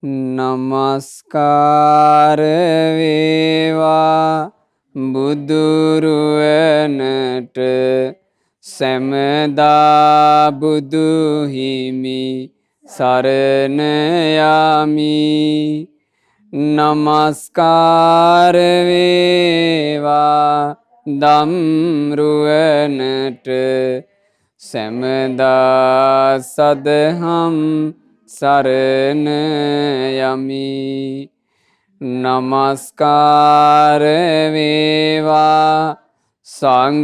නමස්කාර වේවා බුදුරුවනට සැමදා බුදු හිමි සරණ යමි. නමස්කාර වේවා ධම්රුවනට සැමදා සදහම් සරණ යමි. නමස්කාර වේවා සංඝරුවනට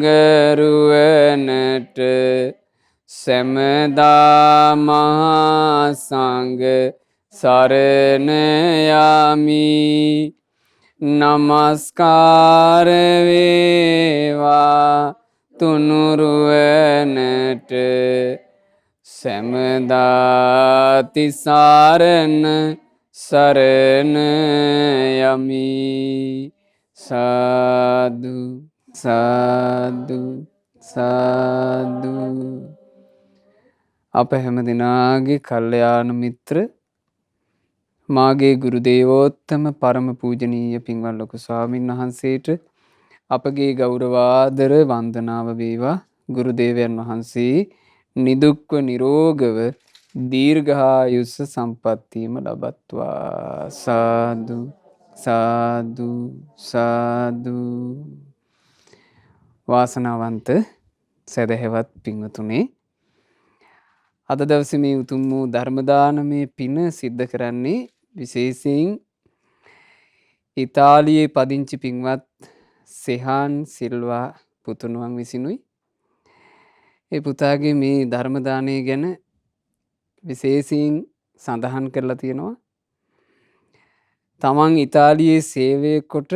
සැමදා මහා සංඝ සරණ යමි. නමස්කාර වේවා තුනුරුවනට සැමදා තිසරණ සරණ යමි. සාදු සාදු සාදු. අප හැම දිනාගේ කල්යාණ මිත්‍ර මාගේ ගුරු දේවෝත්තම පරම පූජනීය පින්වත් ලොකු ස්වාමීන් වහන්සේට අපගේ ගෞරවාදර වන්දනාව වේවා. ගුරු දේවයන් වහන්සේ නිදුක්ව නිරෝගව දීර්ඝායුෂ සම්පන්නියම ලබත්වා. සාදු සාදු සාදු. වාසනාවන්ත සදහැවත් පින්වතුනේ, අද දවසේ මේ උතුම් වූ ධර්ම දානමය පින සිද්ධ කරන්නේ විශේෂයෙන් ඉතාලියේ පදිංචි පින්වත් සෙහාන් සිල්වා පුතුණුවන් විසිනුයි. ඒ පුතාගේ මේ ධර්ම දානය ගැන විශේෂයෙන් සඳහන් කරලා තියෙනවා. තමන් ඉතාලියේ සේවය කොට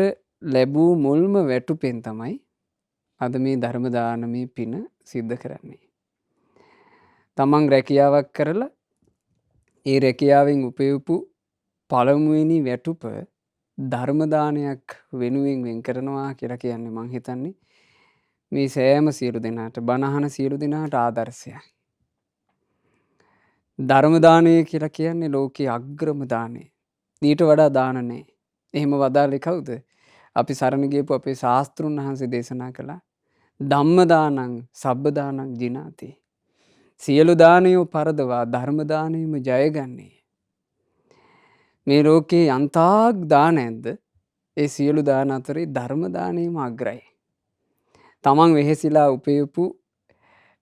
ලැබූ මුල්ම වැටුපෙන් තමයි අද මේ ධර්ම දානමය පින සිද්ධ කරන්නේ. තමන් රැකියාවක් කරලා ඒ රැකියාවෙන් උපයපු පළමුවෙනි වැටුප ධර්ම දානයක් වෙනුවෙන් වෙන් කරනවා කියලා කියන්නේ මං හිතන්නේ මේ සෑම සියලු දෙනාට, බණ අහන සියලු දෙනාට ආදර්ශයක්. ධර්ම දානය කියලා කියන්නේ ලෝකයේ අග්‍රම දානය. ඊට වඩා දාන නැහැ. එහෙම වදාළේ කවුද? අපි සරණ ගියපු අපේ ශාස්ත්‍රුන් වහන්සේ දේශනා කළා. ධම්ම දානං සබ්බ දානං ජිනාති. සියලු දානයෝ පරදවා ධර්ම දානයම ජයගන්නේ. මේ ලෝකේ යන්තාක් දාන ඇද්ද? ඒ සියලු දාන අතරේ ධර්ම දානයම අග්‍රයි. තමන් වෙහෙසිලා උපයපු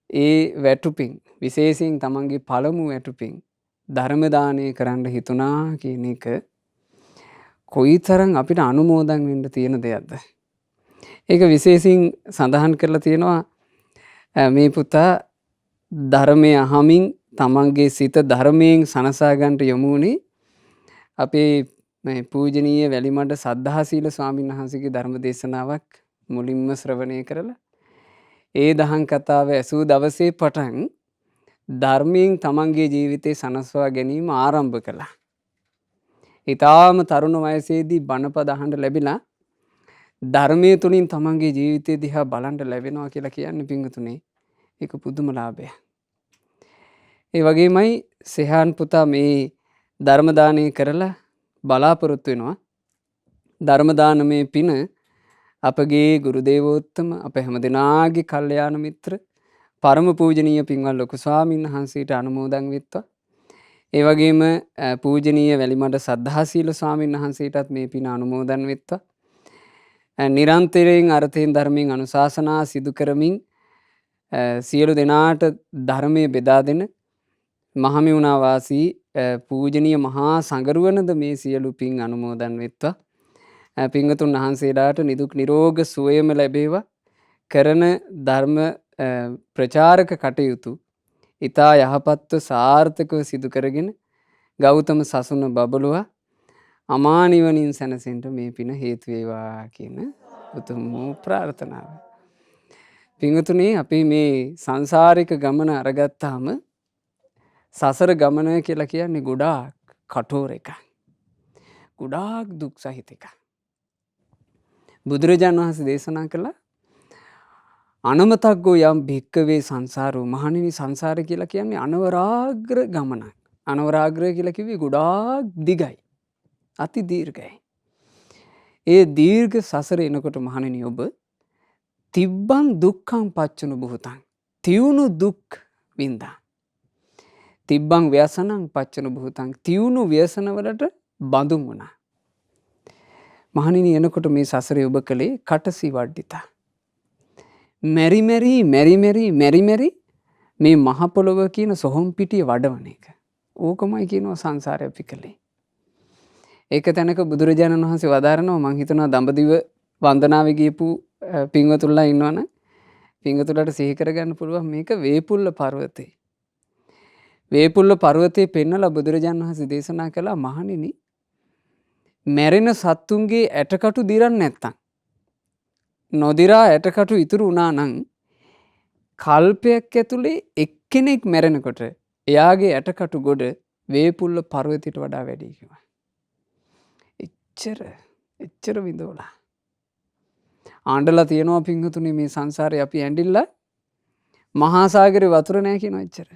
ඒ වැටුපින්, විශේෂයෙන් තමන්ගේ පළමු වැටුපින් ධර්ම දානය කරන්න හිතුණා කියන එක කොයිතරම් අපිට අනුමෝදන් වෙන්න තියෙන දෙයක්ද? ඒක විශේෂයෙන් සඳහන් කරලා තියෙනවා. මේ පුතා ධර්මය අහමින් තමන්ගේ සිත ධර්මයෙන් සනසා ගන්නට යොමු වුණේ අපේ පූජනීය වැලිමඩ සද්ධාසීල ස්වාමීන් වහන්සේගේ ධර්ම දේශනාවක් මුලින්ම ශ්‍රවණය කරලා ඒ දහම් කතාව ඇසූ දවසේ පටන් ධර්මයෙන් තමන්ගේ ජීවිතේ සනස්වා ගැනීම ආරම්භ කළා. ඊටාම තරුණ වයසේදී බණපද අහන්න ලැබිලා ධර්මයේ තුලින් තමන්ගේ ජීවිතය දිහා බලන්න ලැබෙනවා කියලා කියන්නේ පින්වතුනේ ඒක පුදුම ලාභයක්. ඒ වගේමයි සෙහාන් පුතා මේ ධර්ම දානය කරලා බලාපොරොත්තු වෙනවා ධර්ම දානමේ පින අපගේ ගුරු දේවෝත්තම අප හැම දෙනාගේ කල්යාණ මිත්‍ර පරම පූජනීය පින්වත් ලොකු ස්වාමීන් වහන්සේට අනුමෝදන් වෙත්වා. ඒ වගේම පූජනීය වැලිමඩ සද්ධාසීල ස්වාමීන් වහන්සේටත් මේ පින අනුමෝදන් වෙත්වා. නිරන්තරයෙන් අර්ථයෙන් ධර්මයෙන් අනුශාසනා සිදු කරමින් සියලු දෙනාට ධර්මයේ බෙදා දෙන මහමෙවුනා වාසී පූජනීය මහා සංඝරුවනද මේ සියලු පින් අනුමෝදන් වෙත්වා. පින්වතුන් වහන්සේලාට නිදුක් නිරෝග සුවයම ලැබේවා. කරන ධර්ම ප්‍රචාරක කටයුතු ඊතා යහපත්ව සාර්ථකව සිදු කරගෙන ගෞතම සසුන බබළුවා අමා නිවනින් සැනසෙන්න මේ පින හේතු වේවා කියන උතුම් වූ ප්‍රාර්ථනාව. පින්වතුනි, අපි මේ සංසාරික ගමන අරගත්තාම සසර ගමන කියලා කියන්නේ ගොඩාක් කටෝර එකක්. ගොඩාක් දුක් සහිත එකක්. බුදුරජාණන් වහන්සේ දේශනා කළා අනමතග්ගෝ යම් භික්කවේ සංසාරෝ. මහණෙනි, සංසාරය කියලා කියන්නේ අනවරාග්‍ර ගමනක්. අනවරාග්‍රය කියලා කිව්වේ ගොඩාක් දිගයි. අති දීර්ඝයි. ඒ දීර්ඝ සසර එනකොට මහණෙනි ඔබ තිබ්බන් දුක්ඛං පච්චුණු බුහතං. තියුණු දුක් වින්දා. තිබ්බං ව්‍යසනං පච්චුණු බුහතං. තියුණු ව්‍යසනවලට බඳුන් වුණා. මහණෙනි එනකොට මේ සසරේ ඔබ කළේ කටසි වඩ්ඩිතා. මෙරි මෙරි මේ මහ පොළොව කියන සොහොන් පිටිය වඩවන එක. ඕකමයි කියනවා සංසාරය අපි කළේ. ඒක තැනක බුදුරජාණන් වහන්සේ වදාරනවා මං හිතනවා දඹදිව වන්දනාවේ ගියපු පින්වතුන්ලා ඉන්නවනේ පින්වතුන්ලාට සිහි කරගන්න පුළුවන් මේක වේපුල්ල පර්වතේ. වේපුල්ල පර්වතේ පෙන්නලා බුදුරජාණන් වහන්සේ දේශනා කළා මහණෙනි මැරෙන සත්තුන්ගේ ඇටකටු දිරන්නේ නැත්තම් නොදිරා ඇටකටු ඉතුරු වුණා නම් කල්පයක් ඇතුලේ එක්කෙනෙක් මැරෙනකොට එයාගේ ඇටකටු ගොඩ වේපුල්ල පර්වතයට වඩා වැඩි කිව්වා. එච්චර විඳවලා. ආණ්ඩලා තියෙනවා පින්වතුනි මේ සංසාරේ අපි ඇඬිලා මහා සාගරේ වතුර නැහැ කියනවා එච්චර.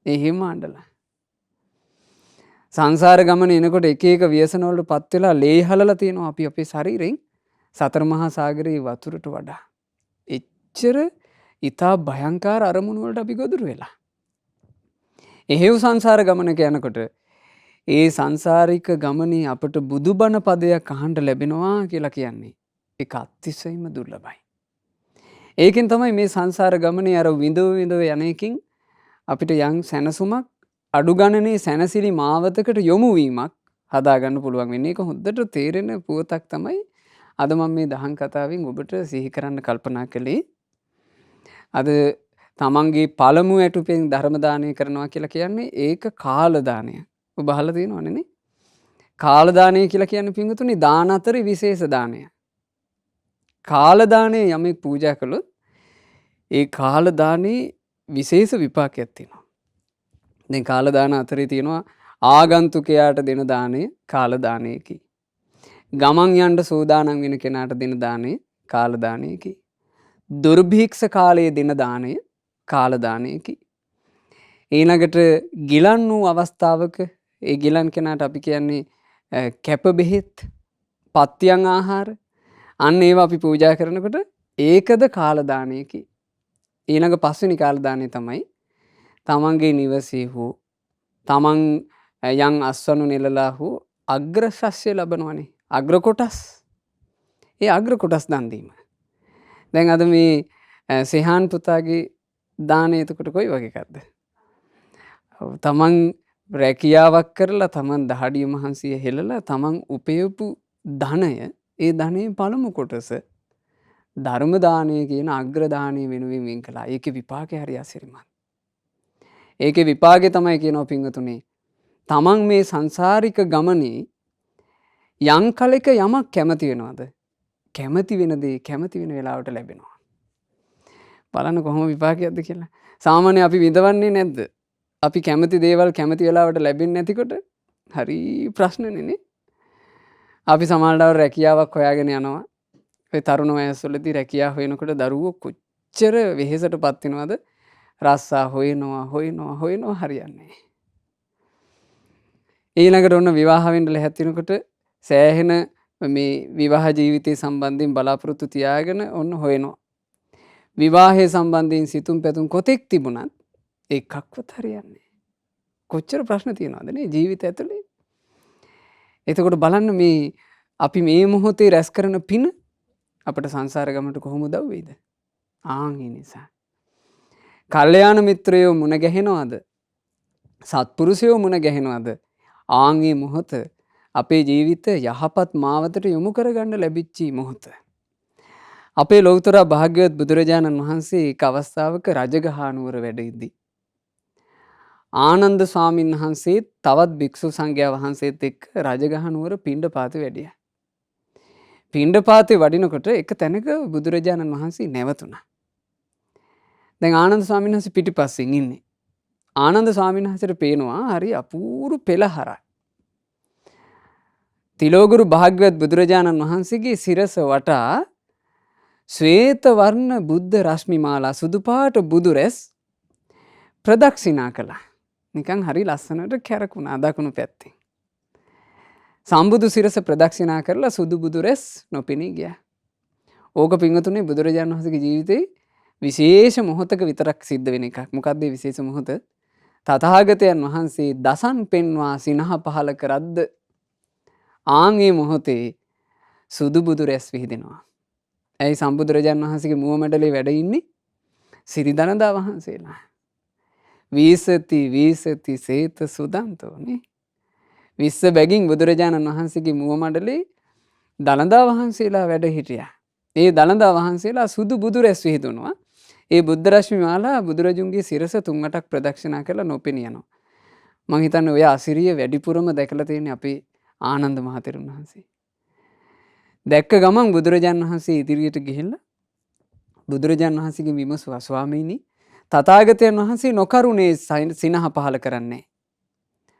එහෙම ආණ්ඩලා. සංසාර ගමන එනකොට එක එක ව්‍යසන වලට පත් වෙලා ලේ හලලා තියෙනවා අපි අපේ ශරීරෙන් සතර මහා සාගරේ වතුරට වඩා. එච්චර ඊටා භයංකාර අරමුණු වලට අපි ගොදුරු වෙලා. එහෙව් සංසාර ගමනක යනකොට ඒ සංසාරික ගමනේ අපට බුදුබණ පදයක් අහන්න ලැබෙනවා කියලා කියන්නේ ඒක අතිශයින්ම දුර්ලභයි. ඒකෙන් තමයි මේ සංසාර ගමනේ අර විඳව යන එකකින් අපිට යම් සැනසුමක් අඩු ගණනේ සැනසිලි මාවතකට යොමු වීමක් හදාගන්න පුළුවන් වෙන්නේ. ඒක හොඳට තේරෙන පුවතක් තමයි අද මම මේ දහම් කතාවෙන් ඔබට සිහි කරන්න කල්පනා කළේ. අද තමන්ගේ පළමු ඇටුපෙන් ධර්ම දානය කරනවා කියලා කියන්නේ ඒක කාල දානය. ඔබ අහලා තියෙනවනේ නේ? කාල දානය කියලා කියන්නේ පින්වතුනි දාන අතරේ විශේෂ දානය. කාල දානය යමෙක් පූජා කළොත් ඒ කාල දානේ විශේෂ විපාකයක් තියෙනවා. දැන් කාල දාන අතරේ තියෙනවා ආගන්තුකයාට දෙන දාණය කාල දානයකි. ගමන් යන්න සූදානම් වෙන කෙනාට දෙන දාණය කාල දානයකි. දුර්භික්ෂ කාලයේ දෙන දාණය කාල දානයකි. ඊළඟට ගිලන් වූ අවස්ථාවක ඒ ගිලන් කෙනාට අපි කියන්නේ කැප බෙහෙත්, පත්‍යං ආහාර අන්න ඒවා අපි පූජා කරනකොට ඒකද කාල දානයකි. ඊළඟ පස්වෙනි කාල දානය තමයි තමන්ගේ නිවසේ හෝ තමන් යම් අස්වනු නෙලලා හෝ අග්‍ර ශස්‍ය ලබනවනේ. අග්‍ර කොටස්. ඒ අග්‍ර කොටස් දන් දීම. දැන් අද මේ සෙහාන් පුතාගේ දානය එතකොට කොයි වගේ එකක්ද? තමන් රැකියාවක් කරලා තමන් දහඩිය මහන්සිය හෙළලා තමන් උපයපු ධනය ඒ ධනයේ පළමු කොටස ධර්ම දානය කියන අග්‍ර දානය වෙනුවෙන් වෙන් කළා. ඒකේ විපාකේ හරි අසිරිමත්. ඒකේ විපාකේ තමයි කියනවා පින්වතුනි තමන් මේ සංසාරික ගමනේ යම් කලක යමක් කැමති වෙනවද? කැමති වෙන දේ කැමති වෙන වෙලාවට ලැබෙනවා. බලන්න කොහොම විපාකයක්ද කියලා. සාමාන්‍ය අපි විඳවන්නේ නැද්ද? අපි කැමති දේවල් කැමති වෙලාවට ලැබෙන්නේ නැතිකොට හරි ප්‍රශ්නනේ නේ. අපි සමහරවිට රැකියාවක් හොයාගෙන යනවා. ඒ තරුණ වයසවලදී රැකියාව හොයනකොට දරුවෝ කොච්චර වෙහෙසටපත් වෙනවද? රස්සා හොයනවා හරියන්නේ. ඊළඟට ඔන්න විවාහ වෙන්න ලැහැත් වෙනකොට සෑහෙන මේ විවාහ ජීවිතය සම්බන්ධයෙන් බලාපොරොත්තු තියාගෙන ඔන්න හොයනවා. විවාහය සම්බන්ධයෙන් සිතුම් පැතුම් කොතෙක් තිබුණත් එකක්වත් හරියන්නේ. කොච්චර ප්‍රශ්න තියෙනවද නේ ජීවිතය ඇතුලේ. එතකොට බලන්න මේ අපි මේ මොහොතේ රැස් කරන පින අපට සංසාර ගමනට කොහොම උදව් වෙයිද? ඒ නිසා. කල්යාණ මිත්‍රයෝ මුණ ගැහෙනවද? සත්පුරුෂයෝ මුණ ගැහෙනවද? ඒ මොහොත අපේ ජීවිත යහපත් මාවතට යොමු කරගන්න ලැබිච්ච මොහොත. අපේ ලෞතර භාග්‍යවත් බුදුරජාණන් වහන්සේ එක් අවස්ථාවක රජගහ නුවර වැඩ ඉද්දී ආනන්ද ස්වාමීන් වහන්සේ තවත් භික්ෂු සංඝයා වහන්සේත් එක්ක රජගහ නුවර පිණ්ඩපාතේ වැඩියා. පිණ්ඩපාතේ වඩිනකොට එක තැනක බුදුරජාණන් වහන්සේ නැවතුණා. දැන් ආනන්ද ස්වාමීන් වහන්සේ පිටිපස්සෙන් ඉන්නේ. ආනන්ද ස්වාමීන් වහන්සේට පේනවා හරි අපූර්ව පෙළහරක්. තිලෝගුරු භාග්‍යවත් බුදුරජාණන් වහන්සේගේ සිරස වටා ශ්වේත වර්ණ බුද්ධ රශ්මි මාලා සුදු පාට බුදු රැස් ප්‍රදක්ෂිනා කළා. නිකන් හරි ලස්සනට කැරකුණා දකුණු පැත්තෙන්. සම්බුදු සිරස ප්‍රදක්ෂිනා කරලා සුදු බුදු රැස් නොපෙනී ගියා. ඕක පින්වතුනි බුදුරජාණන් වහන්සේගේ ජීවිතේ විශේෂ මොහොතක විතරක් සිද්ධ වෙන එකක්. මොකක්ද මේ විශේෂ මොහොත? තථාගතයන් වහන්සේ දසන් පෙන්වා සිනහ පහල කරද්ද ආන්ගේ මොහොතේ සුදු බුදු රැස් විහිදෙනවා. ඇයි සම්බුදුරජාණන් වහන්සේගේ මුව මැඩලේ වැඩ ඉන්නේ සිරිදනදා වහන්සේලා. වීසති සේත සුදන්තෝනේ. විස්ස බැගින් බුදුරජාණන් වහන්සේගේ මුව මඩලේ දළදා වහන්සේලා වැඩ හිටියා. ඒ දළදා වහන්සේලා සුදු බුදු රැස් විහිදුණා. ඒ බුද්ධ රශ්මි මාලා බුදුරජුන්ගේ සිරස 3-8ක් ප්‍රදක්ෂිනා කරලා නොපෙනියනවා. මං හිතන්නේ ඔය අසිරිය වැඩිපුරම දැකලා තියෙන්නේ අපේ ආනන්ද මහතෙරුන් වහන්සේ. දැක්ක ගමන් බුදුරජාණන් වහන්සේ ඉදිරියට ගිහිල්ලා බුදුරජාණන් වහන්සේගෙන් විමසුවා ස්වාමීනි තථාගතයන් වහන්සේ නොකරුණේ සිනහ පහල කරන්නේ.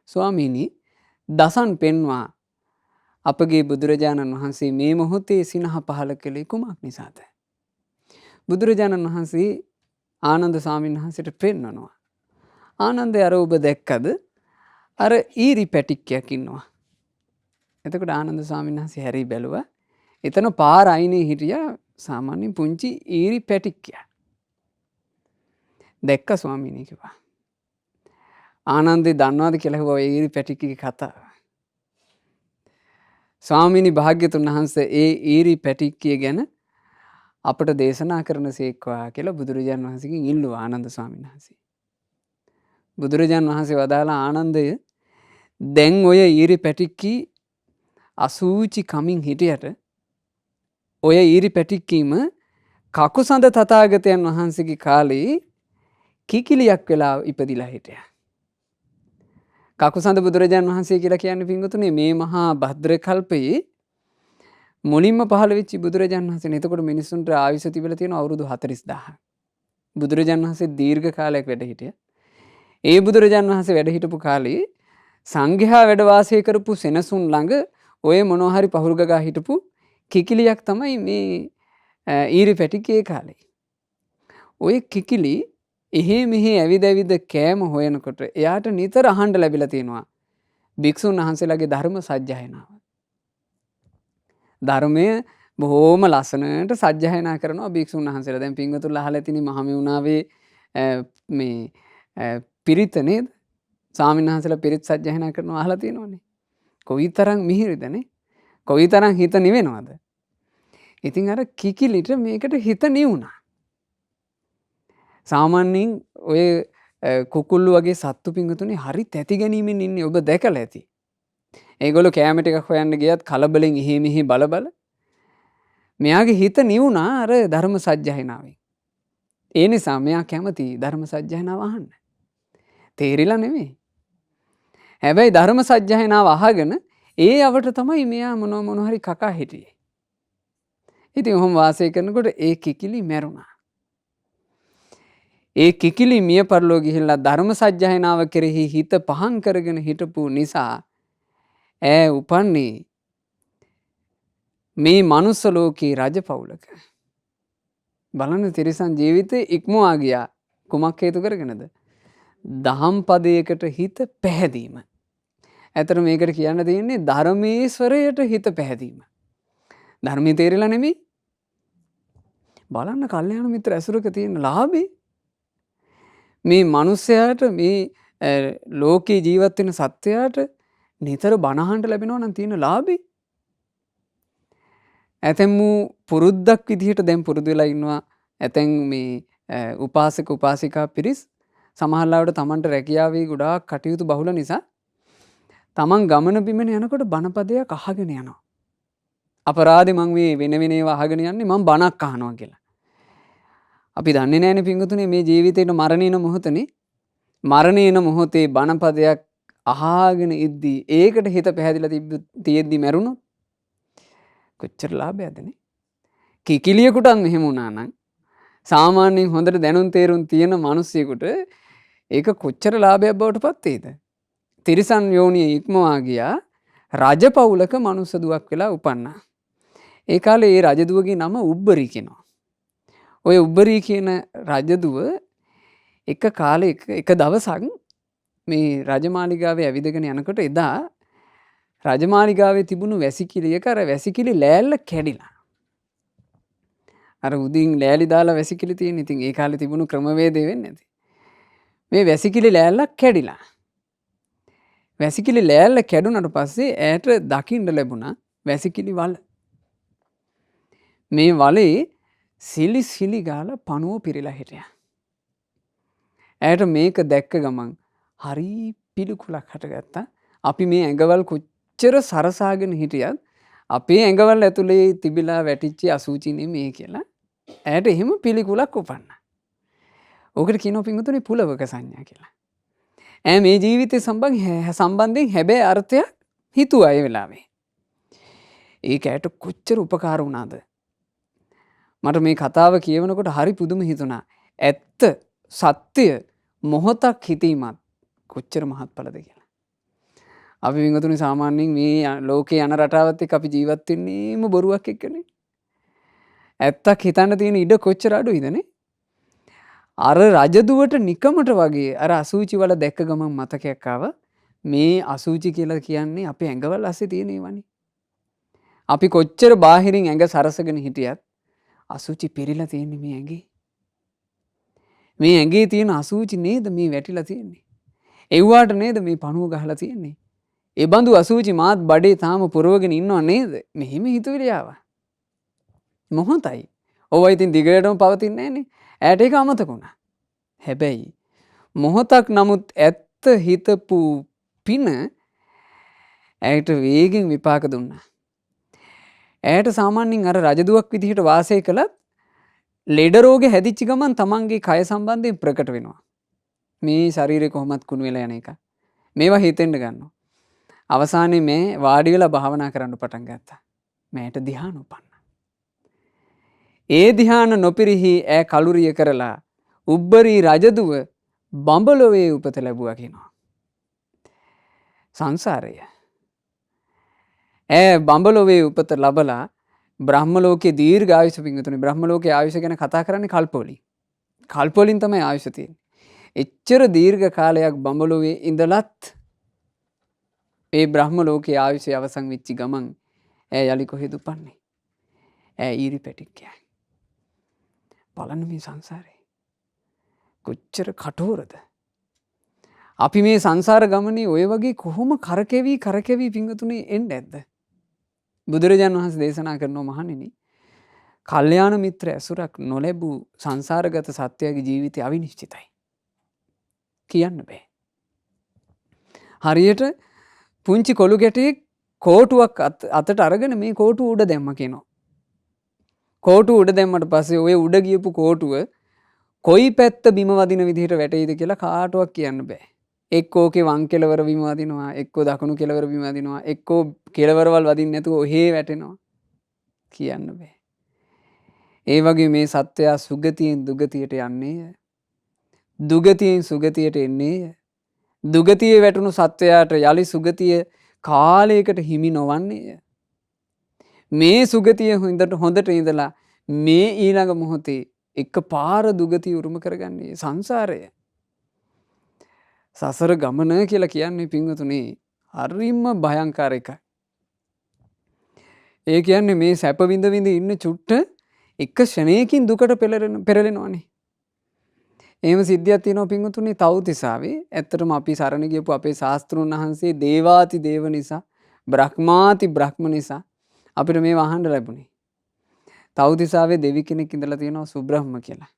ස්වාමීනි දසන් පෙන්වා අපගේ බුදුරජාණන් වහන්සේ මේ මොහොතේ සිනහ පහල කළේ කුමක් නිසාද? බුදුරජාණන් වහන්සේ ආනන්ද ස්වාමීන් වහන්සේට පෙන්වනවා. ආනන්දේ අර ඔබ දැක්කද? අර ඊරි පැටික්කයක් ඉන්නවා. එතකොට ආනන්ද ස්වාමීන් වහන්සේ හැරී බැලුවා. එතන පාර අයිනේ හිටියා සාමාන්‍ය පුංචි ඊරි පැටික්කයක්. දැක්ක ස්වාමීනි කිව්වා. ආනන්දේ දන්නවද කියලා හුවා ඒ ඊරි පැටික්කගේ කතාව. ස්වාමීනි භාග්‍යතුන් වහන්සේ ඒ ඊරි පැටික්කිය ගැන අපට දේශනා කරන සේක්වා කියලා බුදුරජාණන් වහන්සේගෙන් ඉල්ලුවා ආනන්ද ස්වාමීන් වහන්සේ. බුදුරජාණන් වහන්සේ වදාලා ආනන්දය දැන් ඔය ඊරි පැටික්කි අසූචි කමින් හිටියට ඔය ඊරි පැටික්කීම කකුසඳ තථාගතයන් වහන්සේගේ කාලේ කිකිලියක් වෙලා ඉපදිලා හිටියා. කකුසඳ බුදුරජාණන් වහන්සේ කියලා කියන්නේ පින්වතුනි මේ මහා භද්‍ර කල්පයේ මුලින්ම පහළ වෙච්ච බුදුරජාණන් වහන්සේ. එතකොට මිනිස්සුන්ට ආයුෂ තිබිලා තියෙන අවුරුදු 40000ක්. බුදුරජාණන් වහන්සේ දීර්ඝ කාලයක් වැඩ හිටියා. ඒ බුදුරජාණන් වහන්සේ වැඩ හිටපු කාලේ සංඝයා වැඩ වාසය කරපු සෙනසුන් ළඟ ඔය මොනවා හරි පහුරු ගගා හිටපු කිකිලියක් තමයි මේ ඊරි පැටිකේ කාලේ. ඔය කිකිලි එහෙ මෙහෙ ඇවිද කෑම හොයනකොට එයාට නිතර අහන්න ලැබිලා තියෙනවා භික්ෂුන් වහන්සේලාගේ ධර්ම සජ්ජායනාව. ධර්මය බොහෝම ලස්සනට සජ්ජායනා කරනවා භික්ෂුන් වහන්සේලා. දැන් පින්වතුන්ලා අහලා ඇතිනේ මහමෙවුනාවේ මේ පිරිත නේද? ස්වාමීන් වහන්සේලා පිරිත් සජ්ජායනා කරනවා අහලා තියෙනවනේ. කොයිතරම් මිහිරිදනේ? කොයිතරම් හිත නිවෙනවද? ඉතින් අර කිකිලිට මේකට හිත නිවුණා. සාමාන්‍යයෙන් ඔය කුකුල්ලු වගේ සත්තු පින්වතුනි හරි තැති ගැනීමෙන් ඉන්නේ ඔබ දැකලා ඇති. ඒගොල්ලෝ කැම ටිකක් හොයන්න ගියත් කලබලෙන් එහෙ මෙහෙ බල මෙයාගේ හිත නිවුණා අර ධර්ම සජ්ජායනාවෙන්. ඒ නිසා මෙයා කැමති ධර්ම සජ්ජායනාව අහන්න. තේරිලා නෙමෙයි. හැබැයි ධර්ම සජ්ජායනාව අහගෙන ඒ අවට තමයි මෙයා මොන හරි කකා හිටියේ. ඉතින් ඔහොම වාසය කරනකොට ඒ කිකිලි මැරුණා. ඒ කිකිලි මිය පරලෝ ගිහිල්ලා ධර්ම සජ්ජායනාව කෙරෙහි හිත පහන් කරගෙන හිටපු නිසා ඈ උපන්නේ මේ මනුස්ස ලෝකේ රජ පවුලක. බලන්න තිරිසන් ජීවිතේ ඉක්මවා ගියා. කුමක් හේතු කරගෙනද? දහම් පදයකට හිත පැහැදීම. ඇතර මේකට කියන්න තියෙන්නේ ධර්මේශ්වරයට හිත පැහැදීම. ධර්මයේ තේරිලා නෙමෙයි. බලන්න කල්යාණ මිත්‍ර ඇසුරක තියෙන ලාභේ මේ මිනිස්යාට මේ ලෝකේ ජීවත් වෙන සත්වයාට නිතර බණ අහන්න ලැබෙනවා නම් තියෙන ලාභේ. ඇතැම් පුරුද්දක් විදිහට දැන් පුරුදු වෙලා ඉන්නවා. ඇතැම් මේ උපාසක උපාසිකා පිරිස් සමහරවිට තමන්ට රැකියාවේ ගොඩාක් කටයුතු බහුල නිසා තමන් ගමන බිමන යනකොට බණපදයක් අහගෙන යනවා. අපරාධේ මං මේ වෙන ඒවා අහගෙන යන්නේ මං බණක් අහනවා කියලා. අපි දන්නේ නැහැනේ පින්වතුනි මේ ජීවිතේට මරණින මොහොතනේ. මරණින මොහොතේ බණපදයක් අහගෙන ඉද්දී ඒකට හිත පැහැදිලා තියෙද්දි මැරුණොත් කොච්චර ලාභයක්ද නේ? කිකිලියෙකුටත් මෙහෙම වුණා නම් සාමාන්‍යයෙන් හොඳට දැනුම් තේරුම් තියෙන මිනිස්සෙකුට ඒක කොච්චර ලාභයක් බවට පත් වේද? තිරිසන් යෝනිය ඉක්මවා ගියා රජපෞලක මනුස්ස දුවක් වෙලා උපන්නා. ඒ කාලේ ඒ රජදුවගේ නම උබ්බරි කියනවා. ඔය උබ්බරි කියන රජදුව එක කාලයක එක දවසක් මේ රජමාලිගාවේ ඇවිදගෙන යනකොට එදා රජමාලිගාවේ තිබුණු වැසිකිළියක අර වැසිකිළි ලෑල්ල කැඩිලා. අර උදින් ලෑලි දාලා වැසිකිළි තියෙන. ඉතින් ඒ කාලේ තිබුණු ක්‍රමවේදය වෙන්නේ නැති. මේ වැසිකිළි ලෑල්ලක් කැඩිලා. වැසිකිළි ලෑල්ල කැඩුනට පස්සේ ඈට දකින්න ලැබුණා වැසිකිළි වල. මේ වලේ සිලි සිලි ගාලා පණුව පිරීලා හිටියා. ඈට මේක දැක්ක ගමන් හරි පිළිකුලක් හටගත්තා. අපි මේ ඇඟවල් කොච්චර සරසාගෙන හිටියත් අපේ ඇඟවල් ඇතුලේ තිබිලා වැටිච්ච අසුචි නෙමේ කියලා ඈට එහෙම පිළිකුලක් උපන්නා. ඕකට කියනවා පින්වතුනි පුලවක සංඥා කියලා. ඈ මේ ජීවිතේ සම්බන්ධයෙන් හැබැයි අර්ථයක් හිතුවා ඒ වෙලාවේ. ඒක ඈට කොච්චර උපකාර වුණාද? මට මේ කතාව කියවනකොට හරි පුදුම හිතුණා. ඇත්ත සත්‍ය මොහොතක් හිතීමත් කොච්චර මහත්ඵලද කියලා. අපි වින්වතුනි සාමාන්‍යයෙන් මේ ලෝකේ යන රටාවත් එක්ක අපි ජීවත් වෙන්නේම බොරුවක් එක්කනේ. ඇත්තක් හිතන්න තියෙන ඉඩ කොච්චර අඩුයිදනේ. අර රජදුවට නිකමට වගේ අර අසූචි වල දැක්ක ගමන් මතකයක් ආවා. මේ අසූචි කියලා කියන්නේ අපේ ඇඟවල ඇස්සේ තියෙන ඒවානේ. අපි කොච්චර බාහිරින් ඇඟ සරසගෙන හිටියත් අසුචි පිරීලා තියෙන්නේ මේ ඇඟේ. මේ ඇඟේ තියෙන අසුචි නේද මේ වැටිලා තියෙන්නේ. එව්වාට නේද මේ පණුව ගහලා තියෙන්නේ. ඒ බඳු අසුචි මාත් බඩේ තාම පුරවගෙන ඉන්නව නේද? මෙහෙම හිතුවිලි ආවා. මොහොතයි. ඔවයි ඉතින් දිගටම පවතින්නේ නැහනේ. ඈට ඒක අමතක වුණා. හැබැයි මොහොතක් නමුත් ඇත්ත හිතපු පින ඇයට වේගෙන් විපාක දුන්නා. ඇයට සාමාන්‍යයෙන් අර රජදුවක් විදිහට වාසය කළත් ලෙඩ රෝගේ හැදිච්ච ගමන් තමන්ගේ කය සම්බන්ධයෙන් ප්‍රකට වෙනවා. මේ ශරීරේ කොහොමත් කුණු වෙලා යන එක. මේවා හිතෙන්න ගන්නවා. අවසානයේ මේ වාඩි වෙලා භාවනා කරන්න පටන් ගත්තා. මෑට ධ්‍යාන උපන්නා. ඒ ධ්‍යාන නොපිරිහි ඈ කලුරිය කරලා උබ්බරී රජදුව බඹලොවේ උපත ලැබුවා කියනවා. සංසාරය. ඈ බඹලොවේ උපත ලබලා බ්‍රහ්ම ලෝකයේ දීර්ඝ ආයුෂ පිංගුතුනි බ්‍රහ්ම ලෝකයේ ආයුෂ ගැන කතා කරන්නේ කල්පවලින්. කල්පවලින් තමයි ආයුෂ තියෙන්නේ. එච්චර දීර්ඝ කාලයක් බඹලොවේ ඉඳලත් ඒ බ්‍රහ්ම ලෝකයේ ආයුෂය අවසන් වෙච්ච ගමන් ඈ යලි කොහෙද උපන්නේ? ඈ ඊරි පැටික්කයන්. බලන්න මේ සංසාරේ. කොච්චර කටෝරද? අපි මේ සංසාර ගමනේ ඔය වගේ කොහොම කරකැවි පිංගුතුනි එන්නේ නැද්ද? බුදුරජාණන් වහන්සේ දේශනා කරනවා මහණෙනි කල්යාණ මිත්‍ර ඇසුරක් නොලැබූ සංසාරගත සත්‍යයේ ජීවිතය අවිනිශ්චිතයි. කියන්න බෑ. හරියට පුංචි කොළු ගැටයෙක් කෝටුවක් අතට අරගෙන මේ කෝටුව උඩ දැම්ම කියනවා. කෝටුව උඩ දැම්මට පස්සේ ඔය උඩ ගියපු කෝටුව කොයි පැත්ත බිම වදින විදිහට වැටෙයිද කියලා කාටවත් කියන්න බෑ. එක්කෝ ඕකේ වම් කෙළවර බිම වදිනවා, එක්කෝ දකුණු කෙළවර බිම වදිනවා, එක්කෝ කෙළවරවල් වදින්නේ නැතුව ඔහේ වැටෙනවා. කියන්න බෑ. ඒ වගේ මේ සත්‍යය සුගතියෙන් දුගතියට යන්නේ. දුගතියෙන් සුගතියට එන්නේ. දුගතියේ වැටුණු සත්වයාට යලි සුගතිය කාලයකට හිමි නොවන්නේ. මේ සුගතිය හොඳට ඉඳලා මේ ඊළඟ මොහොතේ එක පාර දුගතිය උරුම කරගන්නේ සංසාරය. සසර ගමන කියලා කියන්නේ පින්වතුනි හරිම භයංකාර එකක්. ඒ කියන්නේ මේ සැප විඳ ඉන්න චුට්ට එක ක්ෂණයකින් දුකට පෙරලෙනවනේ. එහෙම සිද්ධියක් තියෙනවා පින්වතුනි තව්තිසාවේ. ඇත්තටම අපි සරණ ගියපු අපේ ශාස්ත්‍රුන් වහන්සේ දේවාති දේව නිසා, බ්‍රහ්මාති බ්‍රහ්ම නිසා අපිට මේ වහන්න ලැබුණේ. තව්තිසාවේ දෙවි කෙනෙක් ඉඳලා තියෙනවා සුබ්‍රහ්ම කියලා.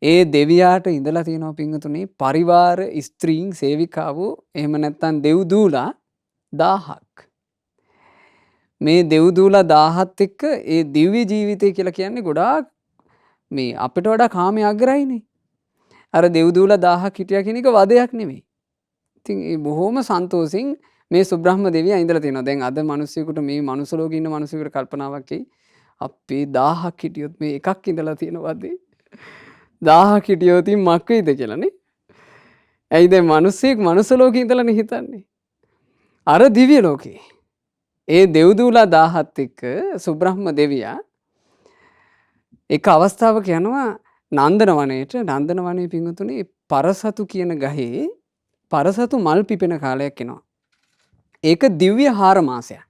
ඒ දෙවියාට ඉඳලා තියෙනවා පින්වතුනි පරිවාර ස්ත්‍රීන් සේවිකාවෝ එහෙම නැත්නම් දෙව්දූලා 1000ක්. මේ දෙව්දූලා 1000ත් එක්ක ඒ දිව්‍ය ජීවිතය කියලා කියන්නේ ගොඩාක් මේ අපිට වඩා කාමයේ අග්‍රයිනේ. අර දෙව්දූලා 1000ක් හිටියා කියන එක වදයක් නෙමෙයි. ඉතින් ඒ බොහොම සන්තෝෂෙන් මේ සුබ්‍රහ්ම දෙවියා ඉඳලා තියෙනවා. දැන් අද මිනිස්සුෙකුට මේ මනුස්ස ලෝකේ ඉන්න මිනිස්සුෙකුට කල්පනාවක් එයි. අපේ 1000ක් හිටියොත් මේ එකක් ඉඳලා තියෙනවද? 1000ක් හිටියොත් මක් වෙයිද කියලානේ. ඇයි දැන් මිනිස්සෙක් මනුස්ස ලෝකේ ඉඳලානේ හිතන්නේ. අර දිව්‍ය ලෝකේ. ඒ දෙව්දූලා 1000ත් එක්ක සුබ්‍රහ්ම දෙවියා එක අවස්ථාවක යනවා නන්දන වනයේට. නන්දන වනයේ පිංගුතුනේ පරසතු කියන ගහේ පරසතු මල් පිපෙන කාලයක් එනවා. ඒක දිව්‍ය හාර මාසයක්.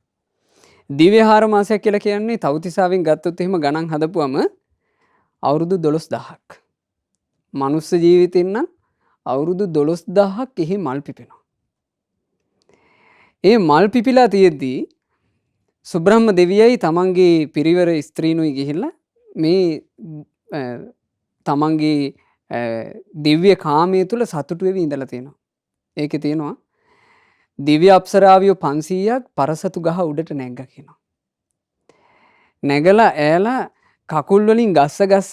දිව්‍ය හාර මාසයක් කියලා කියන්නේ තවතිසාවෙන් ගත්තොත් එහෙම ගණන් හදපුවම අවුරුදු 12000ක්. මනුස්ස ජීවිතෙන් නම් අවුරුදු 12000ක් එහි මල් පිපෙනවා. ඒ මල් පිපිලා තියෙද්දී සුබ්‍රහ්ම දෙවියයි තමන්ගේ පිරිවර ස්ත්‍රීනුයි ගිහිල්ලා මේ තමන්ගේ දිව්‍ය කාමයේ තුල සතුටු වෙවි ඉඳලා තියෙනවා. ඒකේ තියෙනවා දිව්‍ය අප්සරාවියෝ 500ක් පරසතු ගහ උඩට නැග්ගා කියනවා. නැගලා ඈලා කකුල් වලින් ගස්ස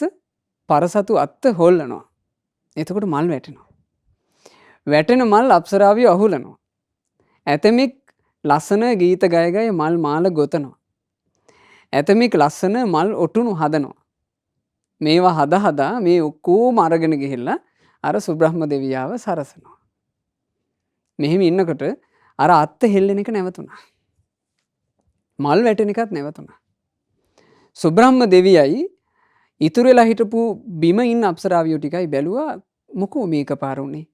පරසතු අත්ත හොල්ලනවා. එතකොට මල් වැටෙනවා. වැටෙන මල් අප්සරාවියෝ අහුලනවා. ඇතමෙක් ලස්සන ගීත ගය මල් මාල ගොතනවා. ඇතමෙක් ලස්සන මල් ඔටුනු හදනවා. මේවා හදා මේ ඔක්කොම අරගෙන ගිහිල්ලා අර සුබ්‍රහ්ම දෙවියාව සරසනවා. මෙහෙම ඉන්නකොට අර අත්ත හෙල්ලෙන එක නැවතුණා. මල් වැටෙන එකත් නැවතුණා. සුබ්‍රහ්ම දෙවියයි ඉතුරු වෙලා හිටපු බිම ඉන්න අප්සරාවියෝ ටිකයි බැලුවා මොකෝ මේක පාර උනේ.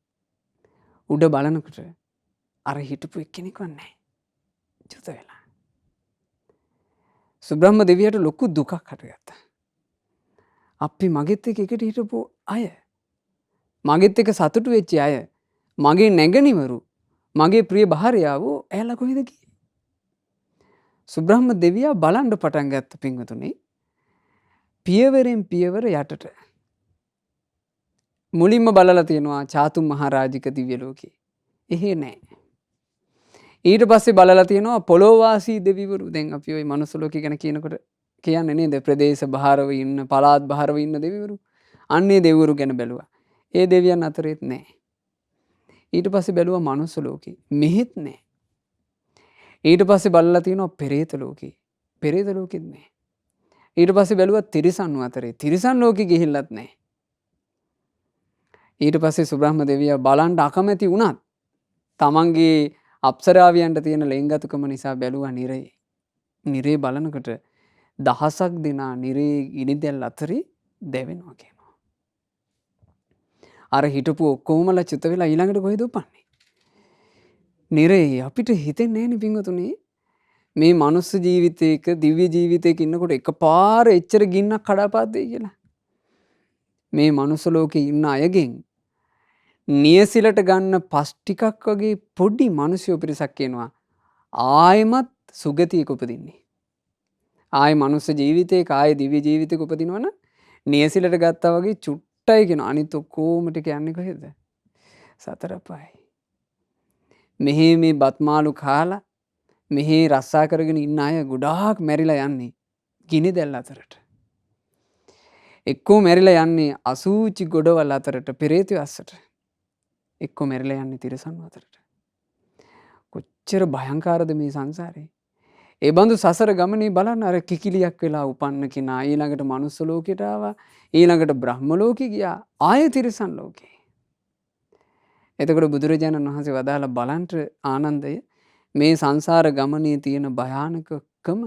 උඩ බලනකොට අර හිටපු එක්කෙනෙක්වත් නැහැ. චුත වෙලා. සුබ්‍රහ්ම දෙවියට ලොකු දුකක් හටගත්තා. අපි මගෙත් එක්ක එකට හිටපු අය, මගෙත් එක්ක සතුටු වෙච්ච අය, මගේ නැගණිවරු, මගේ ප්‍රිය භාර්යාවෝ ඇයලා කොහෙද ගියේ? සුබ්‍රහ්ම දෙවියා බලන්න පටන් ගත්ත පින්වතුනි. පියවරෙන් පියවර යටට. මුලින්ම බලලා තියෙනවා චාතුම් මහරජික දිව්‍ය ලෝකේ. එහෙ නැහැ. ඊට පස්සේ බලලා තියෙනවා පොළොවාසී දෙවිවරු. දැන් අපි ওই මනුස්ස ලෝකේ ගැන කියනකොට කියන්නේ නේද ප්‍රදේශ බහරව ඉන්න, පළාත් බහරව ඉන්න දෙවිවරු. අන්නේ දෙවිවරු ගැන බැලුවා. ඒ දෙවියන් අතරෙත් නැහැ. ඊට පස්සේ බැලුවා මනුස්ස ලෝකේ. මෙහෙත් නැහැ. ඊට පස්සේ බලලා තියෙනවා පෙරේත ලෝකේ. පෙරේත ලෝකෙත් නැහැ. ඊට පස්සේ බැලුවා තිරිසන් අතරේ. තිරිසන් ලෝකෙ ගිහිල්ලත් නැහැ. ඊට පස්සේ සුබ්‍රහ්ම දෙවියා බලන්න අකමැති වුණත් තමන්ගේ අප්සරාවියන්ට තියෙන ලෙන්ගතුකම නිසා බැලුවා නිරේ. නිරේ බලනකොට දහසක් දෙනා නිරේ ගිනිදැල් අතරේ දැවෙනවා කියනවා. අර හිටපු ඔක්කොමලා චුත වෙලා ඊළඟට කොහෙද උපන්නේ? නිරේ. අපිට හිතෙන්නේ නැහෙනි පින්වතුනි මේ මනුස්ස ජීවිතයක දිව්‍ය ජීවිතයක ඉන්නකොට එකපාර එච්චර ගින්නක් කඩාපාද්දේ කියලා. මේ මනුස්ස ලෝකේ ඉන්න අයගෙන් නියසිලට ගන්න පස් ටිකක් වගේ පොඩි මිනිස්සු පිරිසක් එනවා. ආයෙමත් සුගතියක උපදින්නේ. ආයෙ මනුස්ස ජීවිතයක ආයෙ දිව්‍ය ජීවිතයක උපදිනවනම් නියසිලට ගත්තා වගේ චුට්ටයි කියන අනිත් ඔක්කොම ටික යන්නේ කොහෙද? සතර පහයි. මෙහි මේ බත්මාලු කාලා මෙහි රස්සා කරගෙන ඉන්න අය ගොඩාක් මැරිලා යන්නේ ගිනි දැල් අතරට. එක්කෝ මැරිලා යන්නේ අසූචි ගොඩවල් අතරට, පෙරේතය අස්සට. එක්කෝ මැරිලා යන්නේ තිරසන් අතරට. කොච්චර භයංකාරද මේ සංසාරේ. ඒ බඳු සසර ගමනේ බලන්න අර කිකිලියක් වෙලා උපන්න කෙනා ඊළඟට මනුස්ස ලෝකෙට ආවා, ඊළඟට බ්‍රහ්ම ලෝකෙ ගියා, ආයෙ තිරසන් ලෝකේ. එතකොට බුදුරජාණන් වහන්සේ වදාලා බලන්ට ආනන්දය මේ සංසාර ගමනේ තියෙන භයානකකම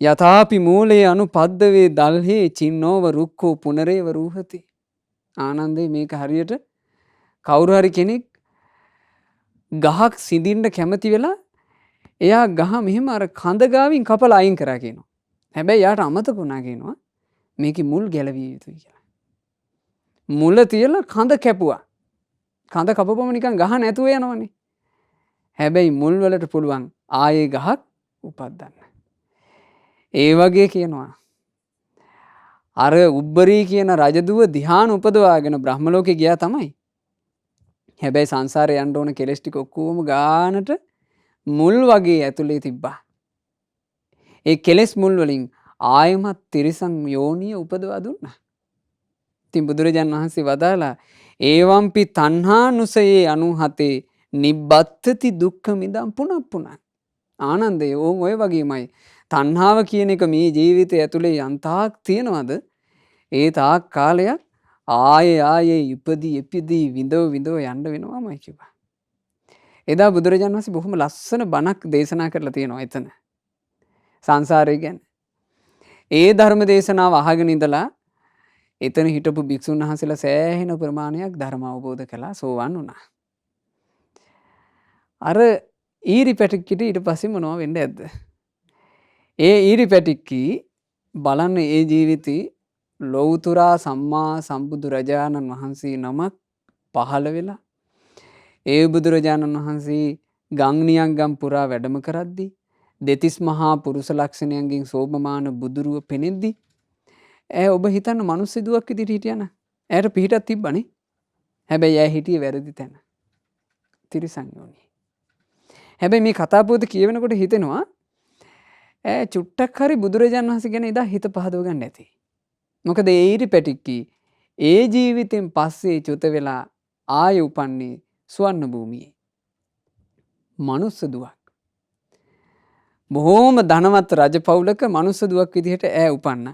යථාපි මූලයේ අනුපද්දවේ දල්හේ චින්නෝව රුක්කෝ පුනරේව රූහති. ආනන්දේ මේක හරියට කවුරු හරි කෙනෙක් ගහක් සිඳින්න කැමති වෙලා එයා ගහ මෙහෙම අර කඳ ගාවින් කපලා අයින් කරා කියනවා. හැබැයි යාට අමතක වුණා කියනවා මේකේ මුල් ගැලවිය යුතුයි කියලා. මුල තියලා කඳ කැපුවා. කඳ කපපුවම නිකන් ගහ නැතුව යනවනේ. හැබැයි මුල් වලට පුළුවන් ආයේ ගහක් උපද්දන්න. ඒ වගේ කියනවා. අර උබ්බරී කියන රජදුව ධ්‍යාන උපදවාගෙන බ්‍රහ්ම ලෝකේ ගියා තමයි. හැබැයි සංසාරේ යන්න ඕන කෙලස් ටික ඔක්කොම ගානට මුල් වගේ ඇතුලේ තිබ්බා. ඒ කෙලස් මුල් වලින් ආයමත් තිරිසන් යෝනිය උපදවා දුන්නා. ඉතින් බුදුරජාණන් වහන්සේ වදාලා ඒවම්පි තණ්හානුසයේ 97 නිබ්බත්තති දුක්ඛ මිදම් පුනප්පුනං. ආනන්දේ ඕන් ඔය වගේමයි. තණ්හාව කියන එක මේ ජීවිතය ඇතුලේ යන්තාක් තියනවද? ඒ තාක් කාලයක් ආයේ ඉපදී විඳව යන්න වෙනවාමයි කිව්වා. එදා බුදුරජාණන් වහන්සේ බොහොම ලස්සන බණක් දේශනා කරලා තියෙනවා එතන. සංසාරය ගැන. ඒ ධර්ම දේශනාව අහගෙන ඉඳලා එතන හිටපු භික්ෂුන් වහන්සේලා සෑහෙන ප්‍රමාණයක් ධර්ම අවබෝධ කළා, සෝවන් වුණා. අර ඊරි පැටික්කිට ඊට පස්සේ මොනවා වෙන්න ඇද්ද? ඒ ඊරි පැටික්කි බලන්න ඒ ජීවිතේ ලෞතුරා සම්මා සම්බුදු රජාණන් වහන්සේ නමක් පහළ වෙලා ඒ බුදුරජාණන් වහන්සේ ගංනියක් ගම් පුරා වැඩම කරද්දී දෙතිස් මහා පුරුෂ ලක්ෂණයන්ගෙන් සෝභමාන බුදුරුව පෙනෙද්දී ඈ ඔබ හිතන්න මනුස්ස දුවක් විදිහට හිටියන ඇයට පිහිටක් තිබ්බනේ. හැබැයි ඈ හිටියේ වැරදි තැන. තිරිසන් යෝනියේ. හැබැයි මේ කතා පොත කියවෙනකොට හිතෙනවා ඈ චුට්ටක් හරි බුදුරජාණන් වහන්සේ ගැන එදා හිත පහදව ගන්න ඇති. මොකද ඒ ඊරි පැටික්කි ඒ ජීවිතෙන් පස්සේ චුත වෙලා ආය උපන්නේ ස්වර්ණ භූමියේ. මනුස්ස දුවක්. බොහෝම ධනවත් රජ පවුලක මනුස්ස දුවක් විදිහට ඈ උපන්න.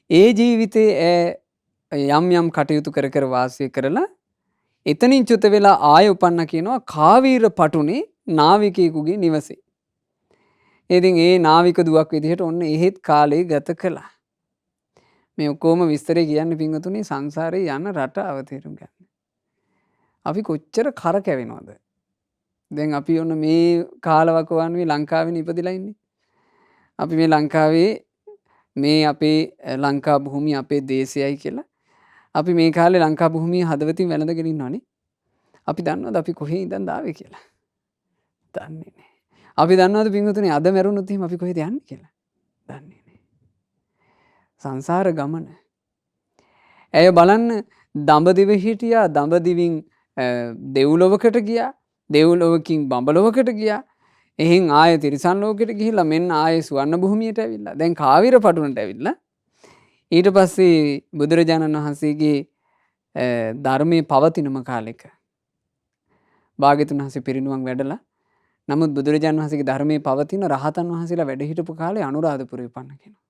ඒ ජීවිතේ ඈ යම් යම් කටයුතු කර කර වාසය කරලා එතනින් චුත වෙලා ආය උපන්න කියනවා කාවීර පටුනේ නාවිකයෙකුගේ නිවසේ. ඉතින් ඒ නාවික දුවක් විදිහට ඔන්න එහෙත් කාලේ ගත කළා. මේ ඔක්කොම විස්තරේ කියන්නේ පින්වතුනි සංසාරේ යන රට අවතීරුම් ගන්න. අපි කොච්චර කරකැවෙනවද? දැන් අපි ඔන්න මේ කාලවකවානුවේ ලංකාවේ ඉපදිලා ඉන්නේ. අපි මේ ලංකාවේ මේ අපේ ලංකා භූමිය අපේ දේශයයි කියලා අපි මේ කාලේ ලංකා භූමිය හදවතින් වැළඳගෙන ඉන්නවනේ. අපි දන්නවද අපි කොහේ ඉඳන්ද ආවේ කියලා? දන්නේ නැහැ. අපි දන්නවද පින්වතුනි අද මැරුණොත් එහෙම අපි කොහෙද යන්නේ කියලා? දන්නේ නැහැ. සංසාර ගමන. ඇය බලන්න දඹදිව හිටියා දඹදිවින් දෙව්ලොවකට ගියා දෙව්ලොවකින් බඹලොවකට ගියා එහෙන් ආයෙ තිරිසන් ලෝකෙට ගිහිල්ලා මෙන්න ආයෙ සුවර්ණ භූමියට ඇවිල්ලා දැන් කාවිර පටුනට ඇවිල්ලා ඊට පස්සේ බුදුරජාණන් වහන්සේගේ ධර්මයේ පවතිනම කාලෙක භාග්‍යතුන් වහන්සේ පිරිනුවම් වැඩලා නමුත් බුදුරජාණන් වහන්සේගේ ධර්මයේ පවතින රහතන් වහන්සේලා වැඩ හිටපු කාලේ අනුරාධපුරේ ඉපන්න කෙනා.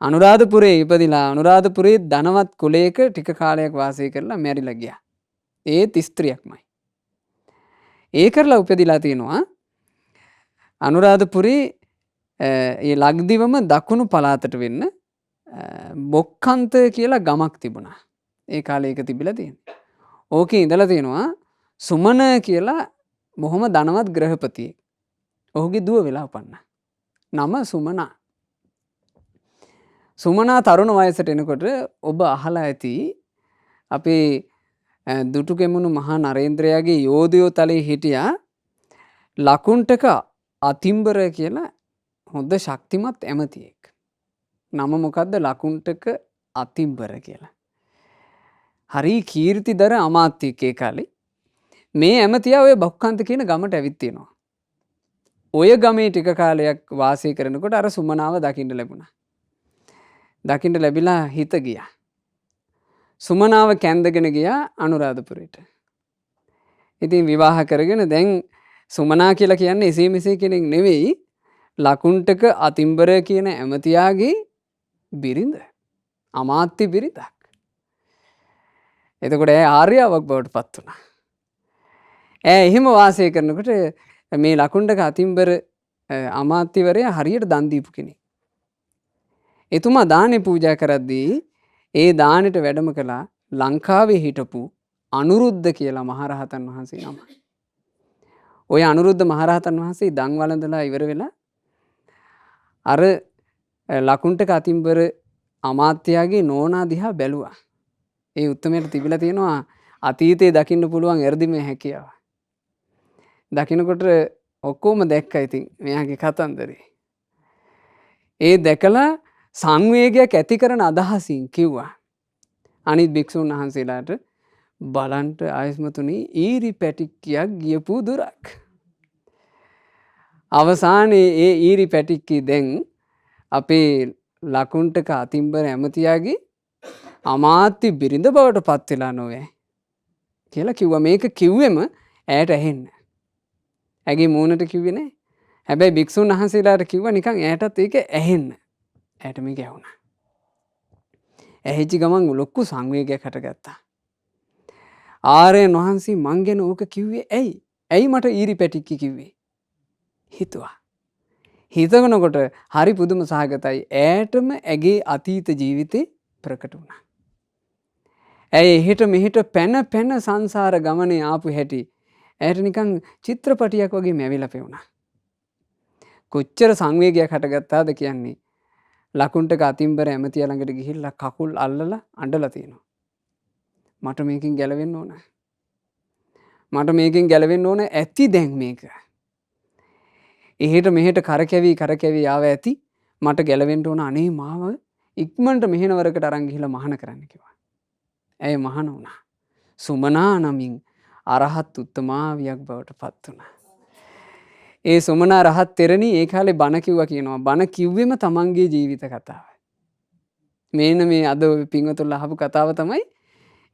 අනුරාධපුරේ ඉපදිලා අනුරාධපුරේ ධනවත් කුලයක ටික කාලයක් වාසය කරලා මැරිලා ගියා. ඒත් ස්ත්‍රියක්මයි. ඒ කරලා උපදිලා තියෙනවා අනුරාධපුරේ ඒ ලක්දිවම දකුණු පළාතට වෙන්න බොක්කන්ත කියලා ගමක් තිබුණා. ඒ කාලේ ඒක තිබිලා තියෙනවා. ඕකේ ඉඳලා තියෙනවා සුමන කියලා බොහොම ධනවත් ගෘහපතියෙක්. ඔහුගේ දුව වෙලා උපන්නා. නම සුමනා. සුමනා තරුණ වයසට එනකොට ඔබ අහලා ඇති අපේ දුටුගැමුණු මහා නරේන්ද්‍රයාගේ යෝධයෝ තලයේ හිටියා ලකුණ්ඨක අතිම්බර කියලා හොඳ ශක්තිමත් ඇමතියෙක්. නම මොකද්ද? ලකුණ්ඨක අතිම්බර කියලා. හරි කීර්තිදර අමාත්‍යෙක් ඒ කාලේ. මේ ඇමතියා ඔය බොක්කන්ත කියන ගමට ඇවිත් තියෙනවා. ඔය ගමේ ටික කාලයක් වාසය කරනකොට අර සුමනාව දකින්න ලැබුණා. දකින්න ලැබිලා හිත ගියා. සුමනාව කැන්දගෙන ගියා අනුරාධපුරයට. ඉතින් විවාහ කරගෙන දැන් සුමනා කියලා කියන්නේ එසේ මෙසේ කෙනෙක් නෙවෙයි ලකුණ්ඨක අතිම්බර කියන ඇමතියාගේ බිරිඳ. අමාත්‍ය බිරිඳක්. එතකොට ඇය ආර්යාවක් බවට පත් වුණා. ඇය එහෙම වාසය කරනකොට මේ ලකුණ්ඨක අතිම්බර අමාත්‍යවරයා හරියට දන් දීපු කෙනෙක්. එතුමා දානේ පූජා කරද්දී ඒ දානෙට වැඩම කළා ලංකාවේ හිටපු අනුරුද්ධ කියලා මහරහතන් වහන්සේ නම. ඔය අනුරුද්ධ මහරහතන් වහන්සේ දන් වළඳලා ඉවර වෙලා අර ලකුණ්ඨක අතිම්බර අමාත්‍යයාගේ නෝනා දිහා බැලුවා. ඒ උත්තමයට තිබිලා තියෙනවා අතීතේ දකින්න පුළුවන් එර්දිමේ හැකියාව. දකින්නකොට ඔක්කොම දැක්කා ඉතින් මෙයාගේ කතන්දරේ. ඒ දැකලා සංවේගයක් ඇති කරන අදහසින් කිව්වා අනිත් භික්ෂුන් වහන්සේලාට බලන්ට ආයස්මතුනි ඊරි පැටික්කියක් ගියපු දුරක්. අවසානයේ ඒ ඊරි පැටික්කි දැන් අපේ ලකුණ්ඨක අතිම්බර ඇමතියාගේ අමාත්‍ය බිරිඳ බවට පත් වෙලා නොවේ කියලා කිව්වා. මේක කිව්වෙම ඇයට ඇහෙන්න. ඇගේ මූණට කිව්වේ නෑ. හැබැයි භික්ෂුන් වහන්සේලාට කිව්වා නිකන් ඇයටත් ඒක ඇහෙන්න. ඇයට මේක ඇහුණා. ඇහිච්ච ගමන් ලොකු සංවේගයක් හටගත්තා. ආර්යයන් වහන්සේ මං ගැන ඕක කිව්වේ ඇයි? ඇයි මට ඊරි පැටික්කි කිව්වේ? හිතුවා. හිතනකොට හරි පුදුම සහගතයි. ඇයටම ඇගේ අතීත ජීවිතේ ප්‍රකට වුණා. ඇය එහෙට මෙහෙට පැන පැන සංසාර ගමනේ ආපු හැටි ඇයට නිකන් චිත්‍රපටියක් වගේ මැවිලා පෙවුණා. කොච්චර සංවේගයක් හටගත්තාද කියන්නේ. ලකුණ්ටක අතිම්බර ඇමතියා ළඟට ගිහිල්ලා කකුල් අල්ලලා අඬලා තියෙනවා. මට මේකෙන් ගැලවෙන්න ඕන. මට මේකෙන් ගැලවෙන්න ඕන ඇති දැන් මේක. එහෙට මෙහෙට කරකැවි ආව ඇති. මට ගැලවෙන්න ඕන අනේ මාව ඉක්මනට මෙහෙණවරකට අරන් ගිහිල්ලා මහාන කරන්න කිව්වා. ඇය මහාන වුණා. සුමනා නමින් අරහත් උත්තමාවියක් බවට පත් වුණා. ඒ සුමනා රහත් තෙරණි ඒ කාලේ බණ කිව්වා කියනවා. බණ කිව්වෙම තමන්ගේ ජීවිත කතාව. මේන මේ අද පින්වතුන්ලා අහපු කතාව තමයි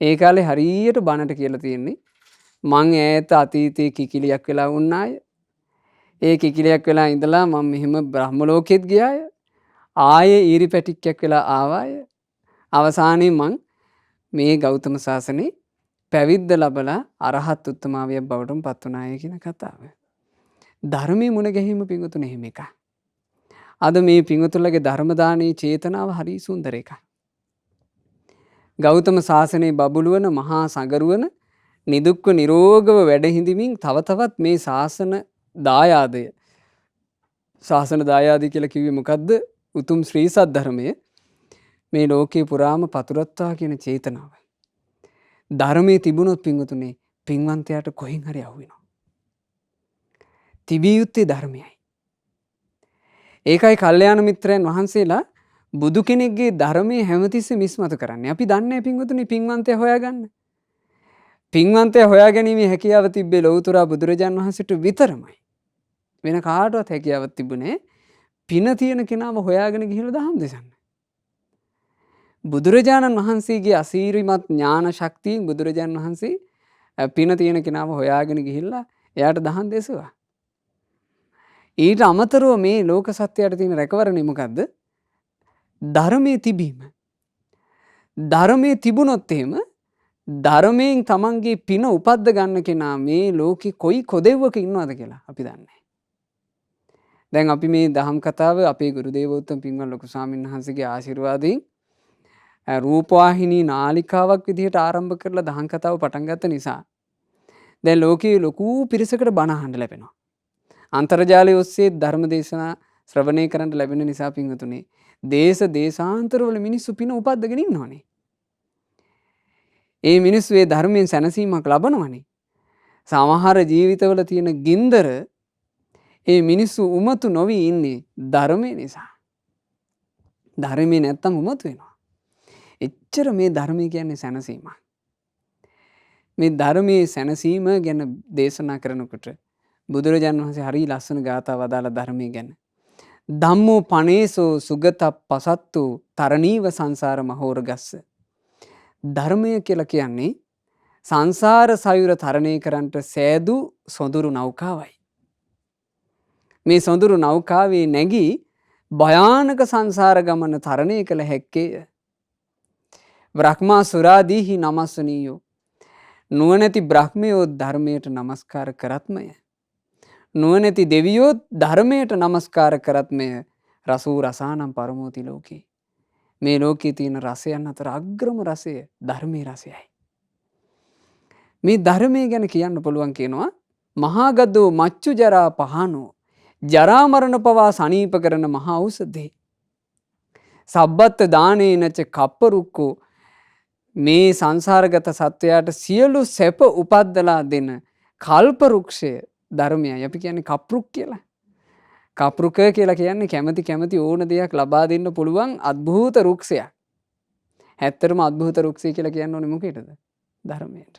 ඒ කාලේ හරියට බණට කියලා තියෙන්නේ. මං ඈත අතීතයේ කිකිලියක් වෙලා වුණාය. ඒ කිකිලියක් වෙලා ඉඳලා මම මෙහෙම බ්‍රහ්ම ලෝකෙත් ගියාය. ආයේ ඊරි පැටික්කයක් වෙලා ආවාය. අවසානයේ මං මේ ගෞතම සාසනේ පැවිද්ද ලබලා අරහත් උත්තමාවියක් බවටම පත් වුණාය කියන කතාව. ධර්මයේ මුණ ගැහිම පිංගුතුනේ එහෙම එකක්. අද මේ පිංගුතුලගේ ධර්ම දානයේ චේතනාව හරි සුන්දර එකක්. ගෞතම සාසනයේ බබළුවන මහා සංගරුවන නිදුක්ව නිරෝගව වැඩ හිඳිමින් තව තවත් මේ ශාසන දායාදය ශාසන දායාදී කියලා කිව්වේ මොකද්ද? උතුම් ශ්‍රී සද්ධර්මය මේ ලෝකේ පුරාම පතුරත්වා කියන චේතනාව. ධර්මයේ තිබුණොත් පිංගුතුනේ පින්වන්තයාට කොහෙන් හරි අහුවෙනවා. තිබිය යුත්තේ ධර්මයයි. ඒකයි කල්යාණ මිත්‍රයන් වහන්සේලා බුදු කෙනෙක්ගේ ධර්මයේ හැමතිස්සෙම ඉස්මතු කරන්නේ. අපි දන්නේ පින්වතුනි පින්වන්තයා හොයාගන්න. පින්වන්තයා හොයාගැනීමේ හැකියාව තිබ්බේ ලෞතර බුදුරජාන් වහන්සේට විතරමයි. වෙන කාටවත් හැකියාවක් තිබුණේ පින තියෙන කෙනාව හොයාගෙන ගිහිල්ලා දහම් දෙසන්න. බුදුරජාණන් වහන්සේගේ අසීරිමත් ඥාන ශක්තියෙන් බුදුරජාණන් වහන්සේ පින තියෙන කෙනාව හොයාගෙන ගිහිල්ලා එයාට දහම් දෙසුවා. ඊට අමතරව මේ ලෝක සත්‍යයට තියෙන රැකවරණය මොකද්ද? ධර්මයේ තිබීම. ධර්මයේ තිබුණොත් එහෙම ධර්මයෙන් තමන්ගේ පින උපද්ද ගන්න කෙනා මේ ලෝකෙ කොයි කොදෙව්වක ඉන්නවද කියලා අපි දන්නේ. දැන් අපි මේ දහම් කතාව අපේ ගුරු දේවෝත්තම පින්වත් ලොකු ස්වාමීන් වහන්සේගේ ආශිර්වාදයෙන් රූපවාහිනී නාලිකාවක් විදිහට ආරම්භ කරලා දහම් කතාව පටන් ගත්ත නිසා දැන් ලෝකයේ ලොකු පිරිසකට බණ අහන්න ලැබෙනවා. අන්තර්ජාලය ඔස්සේ ධර්ම දේශනා ශ්‍රවණය කරන්න ලැබෙන නිසා පින්වතුනි දේශ දේශාන්තරවල මිනිස්සු පින උපද්දගෙන ඉන්නවනේ. ඒ මිනිස්සු ඒ ධර්මයෙන් සැනසීමක් ලබනවනේ. සමහර ජීවිතවල තියෙන ගින්දර ඒ මිනිස්සු උමතු නොවි ඉන්නේ ධර්මය නිසා. ධර්මයේ නැත්තම් උමතු වෙනවා. එච්චර මේ ධර්මය කියන්නේ සැනසීමක්. මේ ධර්මයේ සැනසීම ගැන දේශනා කරනකොට බුදුරජාණන් වහන්සේ හරි ලස්සන ගාථා වදාළ ධර්මයේ ගැන. ධම්මෝ පනේසෝ සුගත පසත්තු තරණීව සංසාර මහෝරගස්ස. ධර්මය කියලා කියන්නේ සංසාර සයුර තරණය කරන්නට සෑදු සොඳුරු නෞකාවයි. මේ සොඳුරු නෞකාවේ නැගී භයානක සංසාර ගමන තරණය කළ හැක්කේය. බ්‍රහ්මා සුරාදීහි නමස්සනීයෝ. නුවණැති බ්‍රහ්මයෝ ධර්මයට නමස්කාර කරත්මය. නුවණැති දෙවියෝ ධර්මයට නමස්කාර කරත්මය. රසූ රසානම් පරමෝති ලෝකේ. මේ ලෝකයේ තියෙන රසයන් අතර අග්‍රම රසය ධර්මයේ රසයයි. මේ ධර්මයේ ගැන කියන්න පුළුවන් කියනවා මහා ගද්දෝ මච්චු ජරා පහනෝ ජරා මරණ පවා සනීප කරන මහා ඖෂධේ. සබ්බත් දානේනච කප්පරුක්කෝ. මේ සංසාරගත සත්වයාට සියලු සැප උපද්දලා දෙන කල්ප රුක්ෂය ධර්මයයි. අපි කියන්නේ කප්රුක් කියලා. කප්රුක කියලා කියන්නේ කැමති ඕන දෙයක් ලබා දෙන්න පුළුවන් අద్භූත රුක්ෂයක්. ඇත්තටම අద్භූත රුක්ෂය කියලා කියන්න ඕනේ මොකේද? ධර්මයට.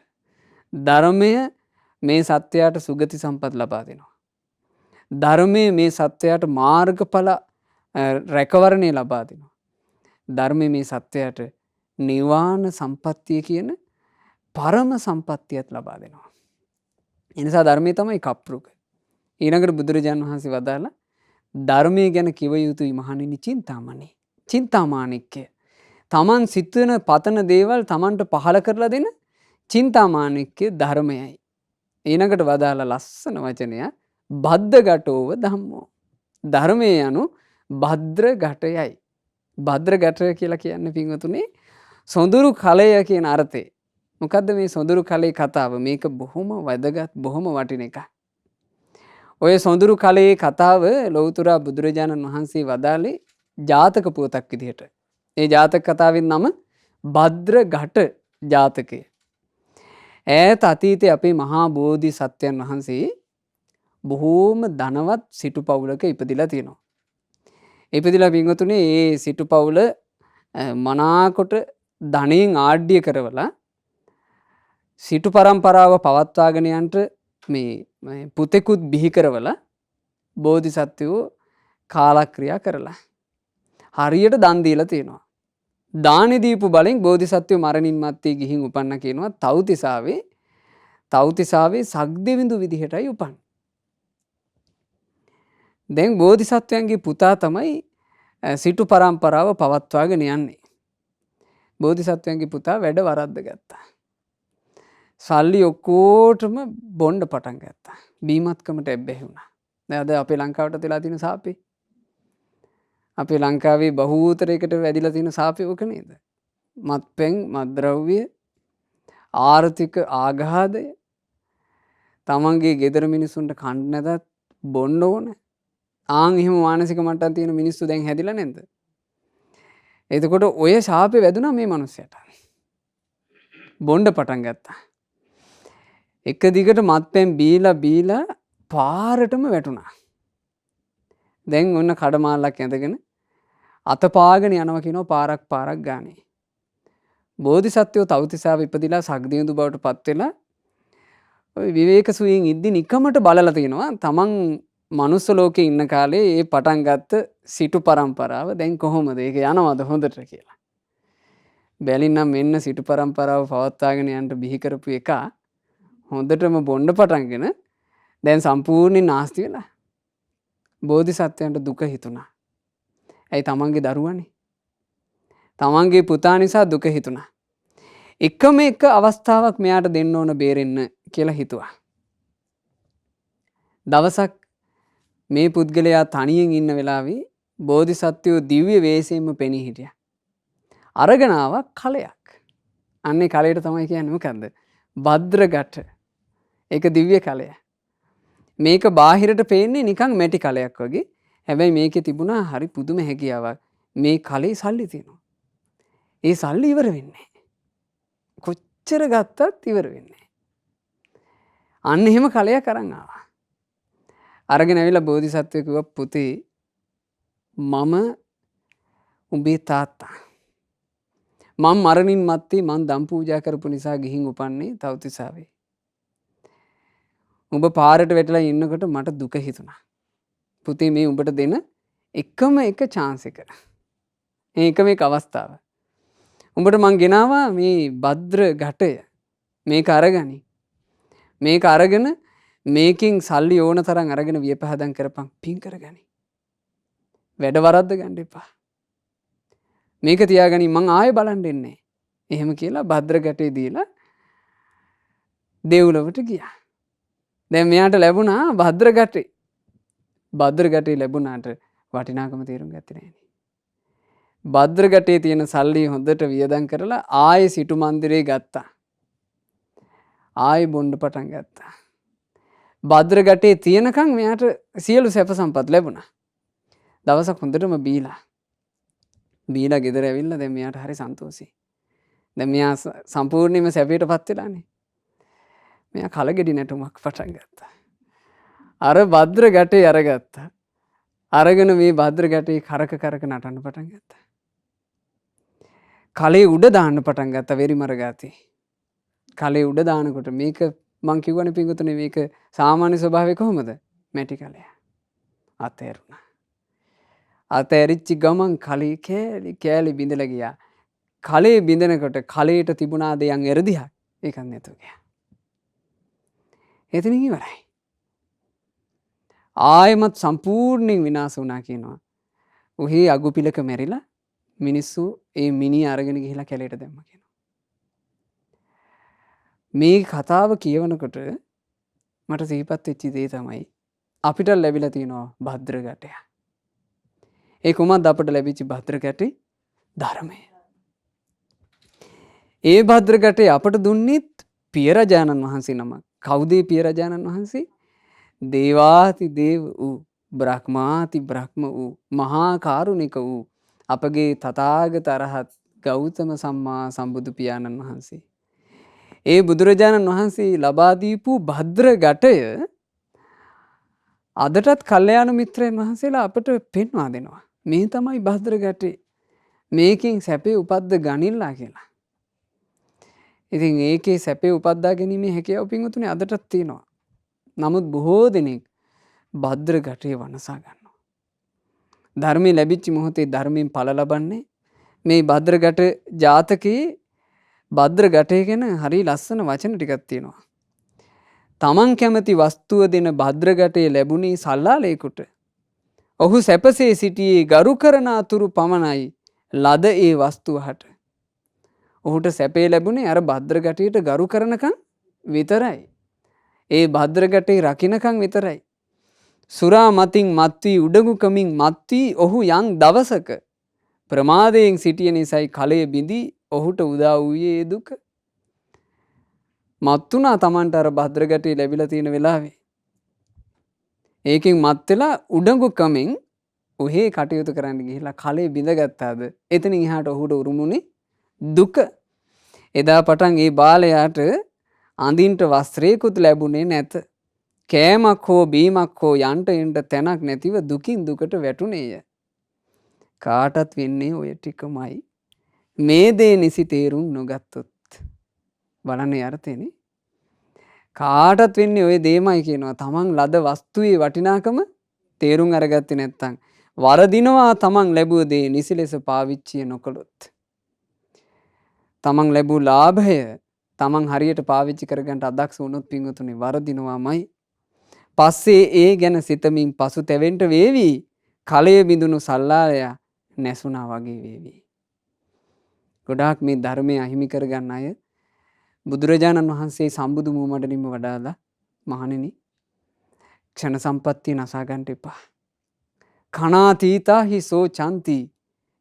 ධර්මය මේ සත්වයාට සුගති සම්පත් ලබා දෙනවා. ධර්මයේ මේ සත්වයාට මාර්ගඵල රැකවරණය ලබා දෙනවා. ධර්මයේ මේ සත්වයාට නිවාන සම්පත්තිය කියන පරම සම්පත්තියත් ලබා දෙනවා. එනිසා ධර්මයේ තමයි කප්රුක. ඊළඟට බුදුරජාණන් වහන්සේ වදාලා ධර්මයේ ගැන කිව යුතුයි මහණෙනි චින්තාමණි. චින්තාමාණික්ය. තමන් සිතන පතන දේවල් තමන්ට පහල කරලා දෙන චින්තාමාණික්ය ධර්මයයි. ඊළඟට වදාලා ලස්සන වචනය බද්දගටෝව ධම්මෝ. ධර්මයේ යනු භද්‍ර ඝටයයි. භද්‍ර ඝටය කියලා කියන්නේ පින්වතුනි සොඳුරු කලය කියන අර්ථේ. මොකද්ද මේ සොඳුරු කලේ කතාව? මේක බොහොම වැදගත් බොහොම වටින එකක්. ඔය සොඳුරු කලේ කතාව ලෞතර බුදුරජාණන් වහන්සේ වදාළේ ජාතක පුවතක් විදිහට. ඒ ජාතක කතාවෙන් නම භද්‍ර ඝට ජාතකය. ඈත අතීතයේ අපේ මහා බෝධි සත්වයන් වහන්සේ බොහෝම ධනවත් සිටු පවුලක ඉපදිලා තියෙනවා. ඉපදිලා පින්වතුනි ඒ සිටු පවුල මනාකොට ධනෙන් ආඩ්‍ය කරවලා සිටු පරම්පරාව පවත්වාගෙන යන්නට මේ පුතෙකුත් බිහි කරවලා බෝධිසත්වෝ කාලක්‍රියා කරලා හරියට දන් දීලා තියෙනවා. දානෙ දීපු බලෙන් බෝධිසත්වෝ මරණින් මත්තේ ගිහින් උපන්න කියනවා තව්තිසාවේ සග්දෙවිඳු විදිහටයි උපන්නේ. දැන් බෝධිසත්වයන්ගේ පුතා තමයි සිටු පරම්පරාව පවත්වාගෙන යන්නේ. බෝධිසත්වයන්ගේ පුතා වැඩ වරද්ද ගත්තා. සල්ලි ඔක්කොටම බොණ්ඩ පටන් ගත්තා. බීමත්කමට එබ්බැහි වුණා. දැන් අද අපේ ලංකාවට තියලා තියෙන සාපේ. අපේ ලංකාවේ බහූතරයකට වැඩිලා තියෙන සාපේ ඔක නේද? මත්පැන්, මත්ද්‍රව්‍ය, ආර්ථික ආඝාතය, තමන්ගේ ගෙදර මිනිස්සුන්ට කන්න නැතත් බොන්න ඕන. එහෙම මානසික මට්ටම් තියෙන මිනිස්සු දැන් හැදිලා නැද්ද? එතකොට ඔය ශාපේ වැදුනා මේ මිනිස්සයාට. බොණ්ඩ පටන් ගත්තා. එක දිගට මත්පැන් බීලා පාරටම වැටුණා. දැන් ඔන්න කඩමාල්ලක් ඇඳගෙන අතපාගෙන යනවා කියනවා පාරක් ගානේ. බෝධිසත්වෝ තව්තිසාව ඉපදිලා සග්දේඳු බවට පත් වෙලා ඔය විවේක සුවයෙන් ඉද්දි නිකමට බලලා තිනවා තමන් මනුස්ස ලෝකේ ඉන්න කාලේ ඒ පටන් ගත්ත සිටු පරම්පරාව දැන් කොහොමද ඒක යනවද හොඳට කියලා. බැලින්නම් මෙන්න සිටු පරම්පරාව පවත්වාගෙන යන්න බිහි කරපු එක හොඳටම බොණ්ඩ පටන්ගෙන දැන් සම්පූර්ණයෙන් නාස්ති වෙලා. බෝධිසත්වයන්ට දුක හිතුණා. ඇයි තමන්ගේ දරුවනේ. තමන්ගේ පුතා නිසා දුක හිතුණා. එකම එක අවස්ථාවක් මෙයාට දෙන්න ඕන බේරෙන්න කියලා හිතුවා. දවසක් මේ පුද්ගලයා තනියෙන් ඉන්න වෙලාවේ බෝධිසත්වයෝ දිව්‍ය වේශයෙන්ම පෙනී හිටියා. අරගෙන ආවා කලයක්. අන්නේ කලයට තමයි කියන්නේ මොකද්ද? භද්‍ර ඝට. ඒක දිව්‍ය කලය. මේක බාහිරට පේන්නේ නිකන් මැටි කලයක් වගේ. හැබැයි මේකේ තිබුණා හරි පුදුම හැකියාවක්. මේ කලේ සල්ලි තියෙනවා. ඒ සල්ලි ඉවර වෙන්නේ. කොච්චර ගත්තත් ඉවර වෙන්නේ. අන්න එහෙම කලයක් අරන් ආවා. අරගෙන ඇවිල්ලා බෝධිසත්වයෙක් කිව්වා පුතේ මම උඹේ තාත්තා. මම මරණින් මත්තේ මං දම් පූජා කරපු නිසා ගිහින් උපන්නේ තව්තිසාවේ. උඹ පාරට වැටලා ඉන්නකොට මට දුක හිතුණා. පුතේ මේ උඹට දෙන එකම එක chance එක. එකම එක අවස්ථාව. උඹට මං ගෙනාවා මේ භද්‍ර ඝටය. මේක අරගනි. මේක අරගෙන මේකින් සල්ලි ඕන තරම් අරගෙන වියපහදම් කරපන් පින් කරගනි. වැඩ වරද්ද ගන්න එපා. මේක තියාගනි මං ආයෙ බලන් දෙන්නේ. එහෙම කියලා භද්‍ර ඝටේ දීලා දෙව්ලොවට ගියා. දැන් මෙයාට ලැබුණා භද්‍ර ඝටේ. භද්‍ර ඝටේ ලැබුණාට වටිනාකම තේරුම් ගත්තේ නැහැ. භද්‍ර ඝටේ තියෙන සල්ලි හොඳට වියදම් කරලා ආයෙ සිටු මන්දිරේ ගත්තා. ආයෙ බොණ්ඩ පටන් ගත්තා. භද්‍ර ඝටේ තියෙනකන් මෙයාට සියලු සැප සම්පත් ලැබුණා. දවසක් හොඳටම බීලා ගෙදර ඇවිල්ලා දැන් මෙයාට හරි සන්තෝෂයි. දැන් මෙයා සම්පූර්ණයෙන්ම සැපයටපත් වෙලානේ. මෙයා කලගෙඩි නැටුමක් පටන් ගත්තා. අර භද්‍ර ඝටේ අරගත්තා. අරගෙන මේ භද්‍ර ඝටේ කරක නටන්න පටන් ගත්තා. කලේ උඩ දාන්න පටන් ගත්තා වෙරිමර ගාතේ. කලේ උඩ දානකොට මේක මං කිව්වනේ පිංගුතුනේ මේක සාමාන්‍ය ස්වභාවය කොහොමද? මැටි කලය. අතෑරුණා. අතෑරිච්ච ගමන් කලේ කෑලි බිඳලා ගියා. කලේ බිඳනකොට කලේට තිබුණා දෙයන් එරදිහක් ඒකක් නැතුව ගියා. එතනින් ඉවරයි. ආයෙමත් සම්පූර්ණයෙන් විනාශ වුණා කියනවා. උහි අගුපිලක මැරිලා මිනිස්සු ඒ මිනිහ අරගෙන ගිහිලා කැලේට දැම්මා කියනවා. මේ කතාව කියවනකොට මට සිහිපත් වෙච්ච දේ තමයි අපිට ලැබිලා තියෙනවා භද්‍ර ඝටය. ඒ කොහොමද අපිට ලැබිච්ච භද්‍ර ඝටේ? ධර්මය. ඒ භද්‍ර ගැටේ අපට දුන්නෙත් පියරජාණන් වහන්සේ නමක්. කවුද පියරජාණන් වහන්සේ? දේවාති දේව වූ, බ්‍රහ්මාති බ්‍රහ්ම වූ, මහා කාරුණික වූ අපගේ තථාගත අරහත් ගෞතම සම්මා සම්බුදු පියාණන් වහන්සේ. ඒ බුදුරජාණන් වහන්සේ ලබා දීපු භද්‍ර ගැටය අදටත් කල්යාණ මිත්‍රයන් වහන්සේලා අපට පෙන්වා දෙනවා. මේ තමයි භද්‍ර ගැටේ. මේකෙන් සැපේ උපද්ද ගනිල්ලා කියලා. ඉතින් ඒකේ සැපේ උපද්දා ගැනීමේ හැකියාව පින්වතුනි අදටත් තියෙනවා. නමුත් බොහෝ දෙනෙක් භද්‍ර ගැටේ වනසා ගන්නවා. ධර්මයේ ලැබිච්ච මොහොතේ ධර්මයෙන් ඵල ලබන්නේ මේ භද්‍ර ගැට ජාතකයේ භද්‍ර ගැටේ ගැන හරි ලස්සන වචන ටිකක් තියෙනවා. තමන් කැමති වස්තුව දෙන භද්‍ර ගැටේ ලැබුණේ සල්ලාලේකට. ඔහු සැපසේ සිටියේ ගරු කරන අතුරු පමණයි ලද ඒ වස්තුව හට. ඔහුට සැපේ ලැබුණේ අර භද්‍ර ගැටේට ගරු කරනකම් විතරයි. ඒ භද්‍ර ගැටේ රකින්නකම් විතරයි. සුරා මතින් මත් වී උඩඟුකමින් මත් වී ඔහු යම් දවසක ප්‍රමාදයෙන් සිටිය නිසායි කලය බිඳී ඔහුට උදා වූයේ දුක. මත් වුණා Tamanට අර භද්‍ර ගැටේ ලැබිලා තියෙන වෙලාවේ. ඒකෙන් මත් වෙලා උඩඟුකමින් ඔහේ කටයුතු කරන්න ගිහිලා කලය බිඳගත්තාද එතනින් එහාට ඔහුට උරුමුනේ දුක. එදා පටන් ඒ බාලයාට අඳින්ට වස්ත්‍රයකුත් ලැබුණේ නැත. කෑමක් හෝ බීමක් හෝ යන්ට එන්ට තැනක් නැතිව දුකින් දුකට වැටුණේය. කාටත් වෙන්නේ ඔය ටිකමයි. මේ දේ නිසි තේරුම් නොගත්තොත්. බලන්න අර්ථයනේ. කාටත් වෙන්නේ ඔය දේමයි කියනවා. තමන් ලද වස්තුවේ වටිනාකම තේරුම් අරගත්තේ නැත්නම් වරදිනවා තමන් ලැබුව දේ නිසි ලෙස පාවිච්චි නොකළොත්. තමන් ලැබූ ලාභය තමන් හරියට පාවිච්චි කරගන්න අදක්ෂ වුණොත් පින්වතුනි වරදිනවාමයි. පස්සේ ඒ ගැන සිතමින් පසුතැවෙන්න වේවි. කලය බිඳුණු සල්ලාලයා නැසුණා වගේ වේවි. ගොඩාක් මේ ධර්මය අහිමි කරගන්න අය බුදුරජාණන් වහන්සේ සම්බුදු මුවමඩලින්ම වදාලා මහණෙනි ක්ෂණ සම්පත්තිය නසා ගන්න එපා. කණාතීතා හි සෝ චන්ති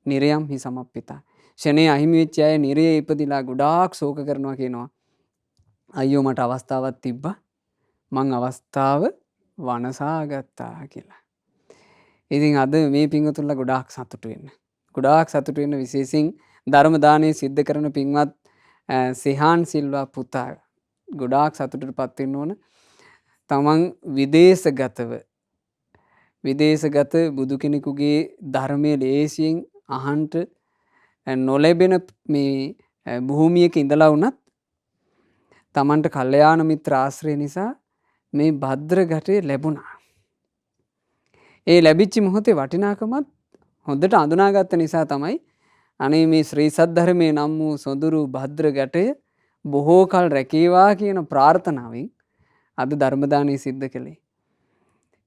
නිරයම් හි සමප්පිතා. ෂනේ අහිමි වෙච්ච අය නිරයේ ඉපදිලා ගොඩාක් ශෝක කරනවා කියනවා. අයියෝ මට අවස්ථාවක් තිබ්බා. මං අවස්ථාව වනසා ගත්තා කියලා. ඉතින් අද මේ පින්වතුන්ලා ගොඩාක් සතුටු වෙන්න. ගොඩාක් සතුටු වෙන්න විශේෂයෙන් ධර්ම දානය සිද්ධ කරන පින්වත් සිහාන් සිල්වා පුතා ගොඩාක් සතුටටපත් වෙන්න ඕන. තමන් විදේශගත බුදු කෙනෙකුගේ ධර්මයේ ලේසියෙන් අහන්ට නොලැබෙන මේ භූමියක ඉඳලා වුණත් තමන්ට කල්යාණ මිත්‍ර ආශ්‍රය නිසා මේ භද්‍ර ගැටේ ලැබුණා. ඒ ලැබිච්ච මොහොතේ වටිනාකමත් හොඳට අඳුනාගත්ත නිසා තමයි අනේ මේ ශ්‍රී සද්ධර්මයේ නම් වූ සොඳුරු භද්‍ර ගැටය බොහෝ කල් රැකේවා කියන ප්‍රාර්ථනාවෙන් අද ධර්ම දානය සිද්ධ කළේ.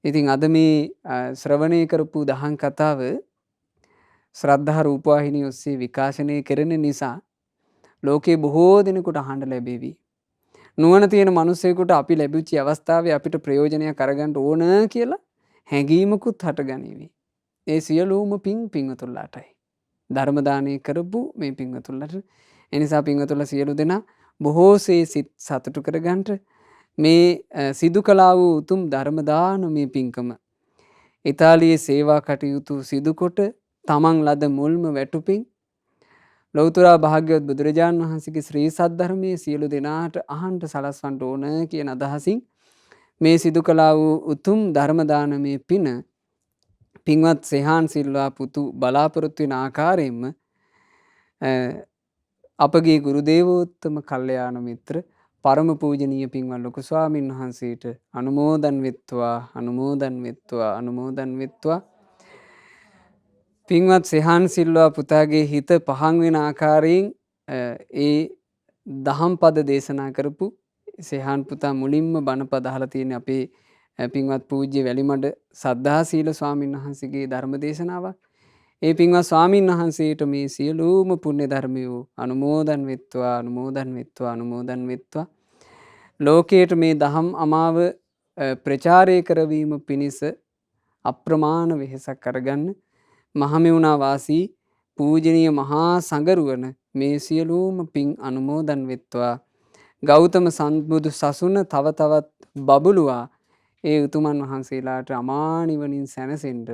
ඉතින් අද මේ ශ්‍රවණය කරපු දහම් කතාව ශ්‍රද්ධා රූපවාහිනිය ඔස්සේ විකාශනය කරන නිසා ලෝකේ බොහෝ දෙනෙකුට අහන්න ලැබෙවි. නුවණ තියෙන මිනිසෙකුට අපි ලැබිච්ච අවස්ථාවේ අපිට ප්‍රයෝජනයක් අරගන්න ඕන කියලා හැඟීමකුත් හටගනීවි. ඒ සියලුම පින්වතුන්ලාටයි. ධර්ම දානය කරපු මේ පින්වතුන්ලාට එනිසා පින්වතුන්ලා සියලු දෙනා බොහෝසේ සතුටු කරගන්නට මේ සිදු කළා වූ උතුම් ධර්ම දානමය පින්කම ඉතාලියේ සේවා කටයුතු සිදුකොට තමන් ලද මුල්ම වැටුපින් ලෞතර භාග්‍යවත් බුදුරජාණන් වහන්සේගේ ශ්‍රී සද්ධර්මයේ සියලු දෙනාට අහන්ට සලස්වන්න ඕන කියන අදහසින් මේ සිදු කළා වූ උතුම් ධර්ම දානමය පින පින්වත් සෙහාන් සිල්වා පුතු බලාපොරොත්තු වෙන ආකාරයෙන්ම අපගේ ගුරු දේවෝත්තම කල්යාණ මිත්‍ර පරම පූජනීය පින්වත් ලොකු ස්වාමීන් වහන්සේට අනුමෝදන් වෙත්වා පින්වත් සෙහාන් සිල්වා පුතාගේ හිත පහන් වෙන ආකාරයෙන් ඒ දහම් පද දේශනා කරපු සෙහාන් පුතා මුලින්ම බණපද අහලා තියෙන අපේ පින්වත් පූජ්‍ය වැලිමඩ සද්ධා සීල ස්වාමීන් වහන්සේගේ ධර්ම දේශනාවක්. ඒ පින්වත් ස්වාමීන් වහන්සේට මේ සියලුම පුණ්‍ය ධර්මයෝ අනුමෝදන් වෙත්වා ලෝකයට මේ දහම් අමාව ප්‍රචාරය කරවීම පිණිස අප්‍රමාණ වෙහෙසක් කරගන්න මහමෙවුනා වාසී පූජනීය මහා සඟරුවන මේ සියලුම පින් අනුමෝදන් වෙත්වා. ගෞතම සම්බුදු සසුන තව තවත් බබළුවා ඒ උතුමන් වහන්සේලාට අමා නිවනින් සැනසෙන්න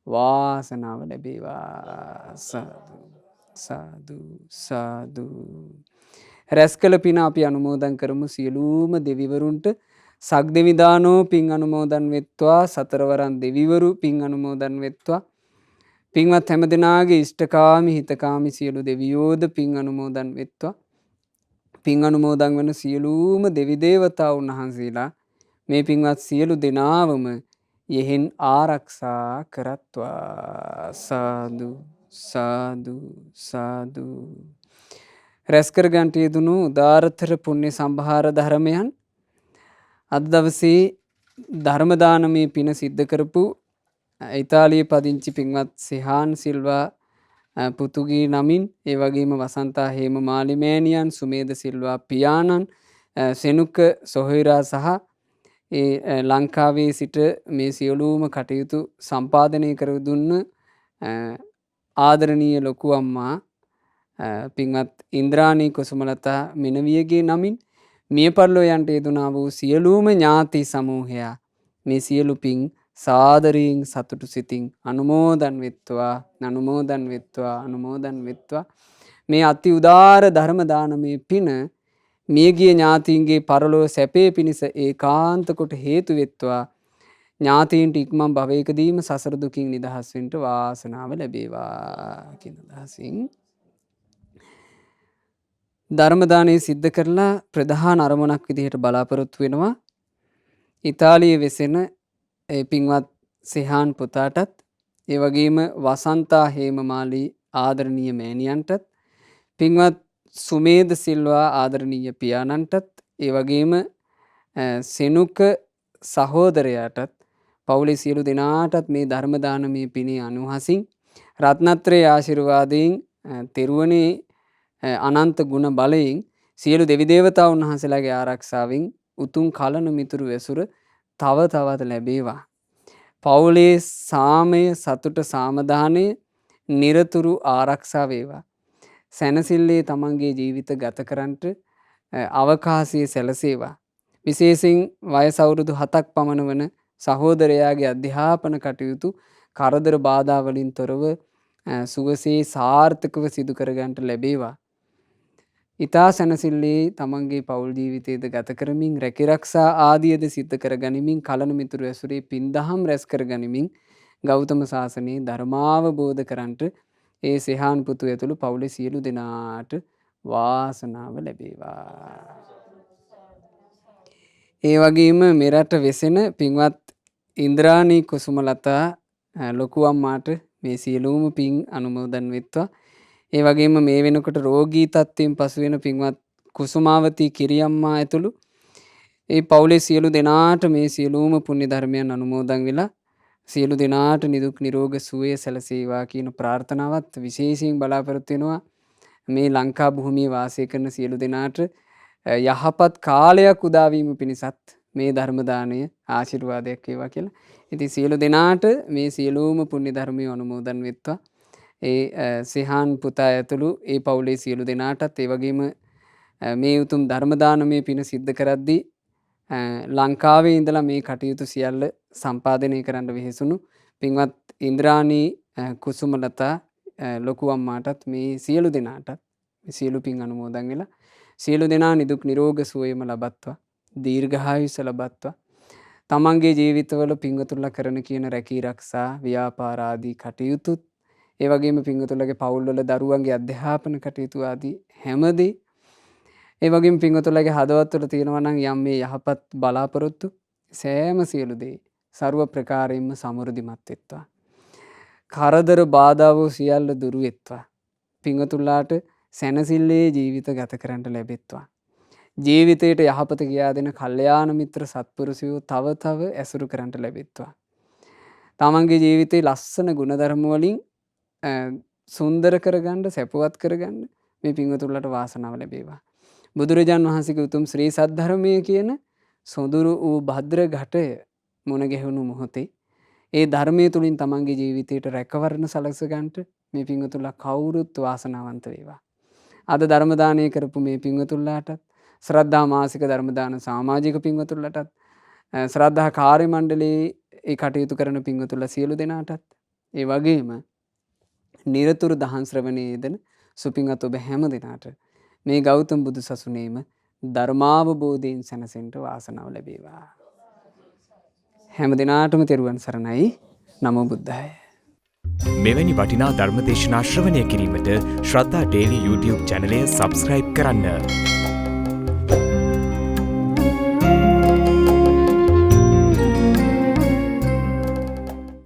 වාසනාව ලැබේවා. සාදු සාදු. රැස් කළ පින අපි අනුමෝදන් කරමු. සියලුම දෙවිවරුන්ට සක්දෙවිදානෝ පින් අනුමෝදන් වෙත්වා. සතරවරන් දෙවිවරු පින් අනුමෝදන් වෙත්වා. පින්වත් හැම දෙනාගේ ඉෂ්ඨකාමී හිතකාමී සියලු දෙවියෝද පින් අනුමෝදන් වෙත්වා. පින් අනුමෝදන් වන සියලුම දෙවි දේවතාවුන් වහන්සේලා මේ පින්වත් සියලු දෙනාවම යෙහෙන් ආරක්ෂා කරත්වා. සාදු සාදු සාදු. රැස් කර ගන්නට යෙදුණු උදාරතර පුණ්‍ය සම්භාර ධර්මයන් අද දවසේ ධර්ම දානමේ පින සිද්ධ කරපු ඉතාලියේ පදිංචි පින්වත් සිහාන් සිල්වා පුතුගේ නමින්, ඒ වගේම වසන්තා හේමමාලි මෑණියන්, සුමේද සිල්වා පියාණන්, සෙනුක සොහොයුරා සහ ඒ ලංකාවේ සිට මේ සියලුම කටයුතු සම්පාදනය කර දුන්න ආදරණීය ලොකු අම්මා පින්වත් ඉන්ද්‍රාණී කුසුමලතා මෙනවියගේ නමින් මිය පරලෝ යන්ට යෙදුණා වූ සියලුම ඥාති සමූහයා මේ සියලු පින් සාදරයෙන් සතුටු සිතින් අනුමෝදන් වෙත්වා. අනුමෝදන් වෙත්වා. අනුමෝදන් වෙත්වා. මේ අති උදාර ධර්ම දානමේ පින මියගිය ඥාතීන්ගේ පරලෝ සැපේ පිණිස ඒකාන්ත කොට හේතු වෙත්වා. ඥාතීන්ට ඉක්මන් භවයකදීම සසර දුකින් නිදහස් වෙන්න වාසනාව ලැබේවා කියන අදහසින් ධර්ම දානය සිද්ධ කරලා ප්‍රධාන අරමුණක් විදිහට බලාපොරොත්තු වෙනවා. ඉතාලියේ වෙසෙන ඒ පින්වත් සිහාන් පුතාටත්, ඒ වගේම වසන්තා හේමමාලි ආදරණීය මෑණියන්ටත්, පින්වත් සුමේද සිල්වා ආදරණීය පියාණන්ටත්, ඒ වගේම සෙනුක සහෝදරයාටත්, පවුලේ සියලු දෙනාටත් මේ ධර්ම දානමේ පිනේ අනුහසින් රත්නත්‍රයේ ආශිර්වාදයෙන් තෙරුවනේ අනන්ත ගුණ බලයෙන් සියලු දෙවි දේවතාවුන් වහන්සේලාගේ ආරක්ෂාවෙන් උතුම් කලන මිතුරු ඇසුර තව තවත් ලැබේවා. පවුලේ සාමය සතුට සාමදානය නිරතුරු ආරක්ෂා වේවා. සැනසිල්ලේ තමන්ගේ ජීවිත ගත කරන්නට අවකාශය සැලසේවා. විශේෂයෙන් වයස අවුරුදු 7ක් පමණ වන සහෝදරයාගේ අධ්‍යාපන කටයුතු කරදර බාධා වලින් තොරව සුවසේ සාර්ථකව සිදු කරගන්නට ලැබේවා. ඉතා සැනසිල්ලේ තමන්ගේ පවුල් ජීවිතයද ගත කරමින් රැකිරක්ෂා ආදියද සිද්ධ කර ගනිමින් කලන මිතුරු ඇසුරේ පින්දහම් රැස් කර ගනිමින් ගෞතම සාසනයේ ධර්මාවබෝධ කරන්නට ඒ සිහාන් පුතු ඇතුළු පවුලේ සියලු දෙනාට වාසනාව ලැබේවා. ඒ වගේම මෙරට වෙසෙන පින්වත් ඉන්ද්‍රාණී කුසුමලතා ලොකු අම්මාට මේ සියලුම පින් අනුමෝදන් වෙත්වා. ඒ වගේම මේ වෙනකොට රෝගී තත්ත්වයෙන් පසු වෙන පින්වත් කුසුමාවතී කිරියම්මා ඇතුළු ඒ පවුලේ සියලු දෙනාට මේ සියලුම පුණ්‍ය ධර්මයන් අනුමෝදන් වෙලා සියලු දෙනාට නිදුක් නිරෝග සුවය සැලසේවා කියන ප්‍රාර්ථනාවත් විශේෂයෙන් බලාපොරොත්තු වෙනවා. මේ ලංකා භූමියේ වාසය කරන සියලු දෙනාට යහපත් කාලයක් උදා වීම පිණිසත් මේ ධර්ම දාණය ආශිර්වාදයක් වේවා කියලා. ඉතින් සියලු දෙනාට මේ සියලුම පුණ්‍ය ධර්මය අනුමෝදන් වෙත්වා. ඒ සිහාන් පුතා ඇතුළු ඒ පවුලේ සියලු දෙනාටත්, ඒ වගේම මේ උතුම් ධර්ම දානමේ පින සිද්ධ කරද්දී ලංකාවේ ඉඳලා මේ කටයුතු සියල්ල සම්පාදනය කරන්න වෙහෙසුණු පින්වත් ඉන්ද්‍රාණී කුසුමලතා ලොකු අම්මාටත් මේ සියලු දෙනාටත් සියලු පින් අනුමෝදන් වෙලා සියලු දෙනා නිදුක් නිරෝග සුවයම ලබත්වා. දීර්ඝායුෂ ලබත්වා. තමන්ගේ ජීවිතවල පින්වතුන්ලා කරන කියන රැකී රක්ෂා ව්‍යාපාර ආදී කටයුතුත්, ඒ වගේම පින්වතුන්ලගේ පවුල්වල දරුවන්ගේ අධ්‍යාපන කටයුතු ආදී හැමදේ, ඒ වගේම පින්වතුන්ලගේ හදවත්වල තියෙනවා නම් යම් මේ යහපත් බලාපොරොත්තු සෑම සියලු දේ ਸਰව ප්‍රකාරයෙන්ම සමෘද්ධිමත් වෙත්වා. කරදර බාධාවෝ සියල්ල දුරු වෙත්වා. පින්වතුන්ලාට සැනසිල්ලේ ජීවිත ගත කරන්නට ලැබෙත්වා. ජීවිතයට යහපත කියා දෙන කල්යාණ මිත්‍ර සත්පුරුෂයෝ තව තව ඇසුරු කරන්නට ලැබෙත්වා. තමන්ගේ ජීවිතේ ලස්සන ගුණධර්ම වලින් සුන්දර කරගන්න, සැපවත් කරගන්න මේ පින්වතුන්ලට වාසනාව ලැබේවා. බුදුරජාන් වහන්සේගේ උතුම් ශ්‍රී සද්ධර්මය කියන සොඳුරු වූ භද්‍ර ඝටය මුණ ගැහුණු මොහොතේ ඒ ධර්මයේ තුලින් තමන්ගේ ජීවිතයට රැකවරණ සලස ගන්නට මේ පින්වතුන්ලා කවුරුත් වාසනාවන්ත වේවා. අද ධර්ම දානය කරපු මේ පින්වතුන්ලාටත් ශ්‍රද්ධා මාසික ධර්ම දාන සමාජික පින්වතුන්ලාටත් ශ්‍රද්ධා කාර්ය මණ්ඩලයේ ඒ කටයුතු කරන පින්වතුන්ලා සියලු දෙනාටත් ඒ වගේම නිරතුරු දහම් ශ්‍රවණයේ යෙදෙන සුපින්වත් ඔබ හැම දිනාට මේ ගෞතම බුදු සසුනේම ධර්මාවබෝධයෙන් සැනසෙන්න වාසනාව ලැබේවා. හැම දිනාටම තෙරුවන් සරණයි. නමෝ බුද්ධාය. මෙවැනි වටිනා ධර්මදේශනා ශ්‍රවණය කිරීමට ශ්‍රද්ධා ඩේලි YouTube චැනලය සබස්ක්‍රයිබ් කරන්න.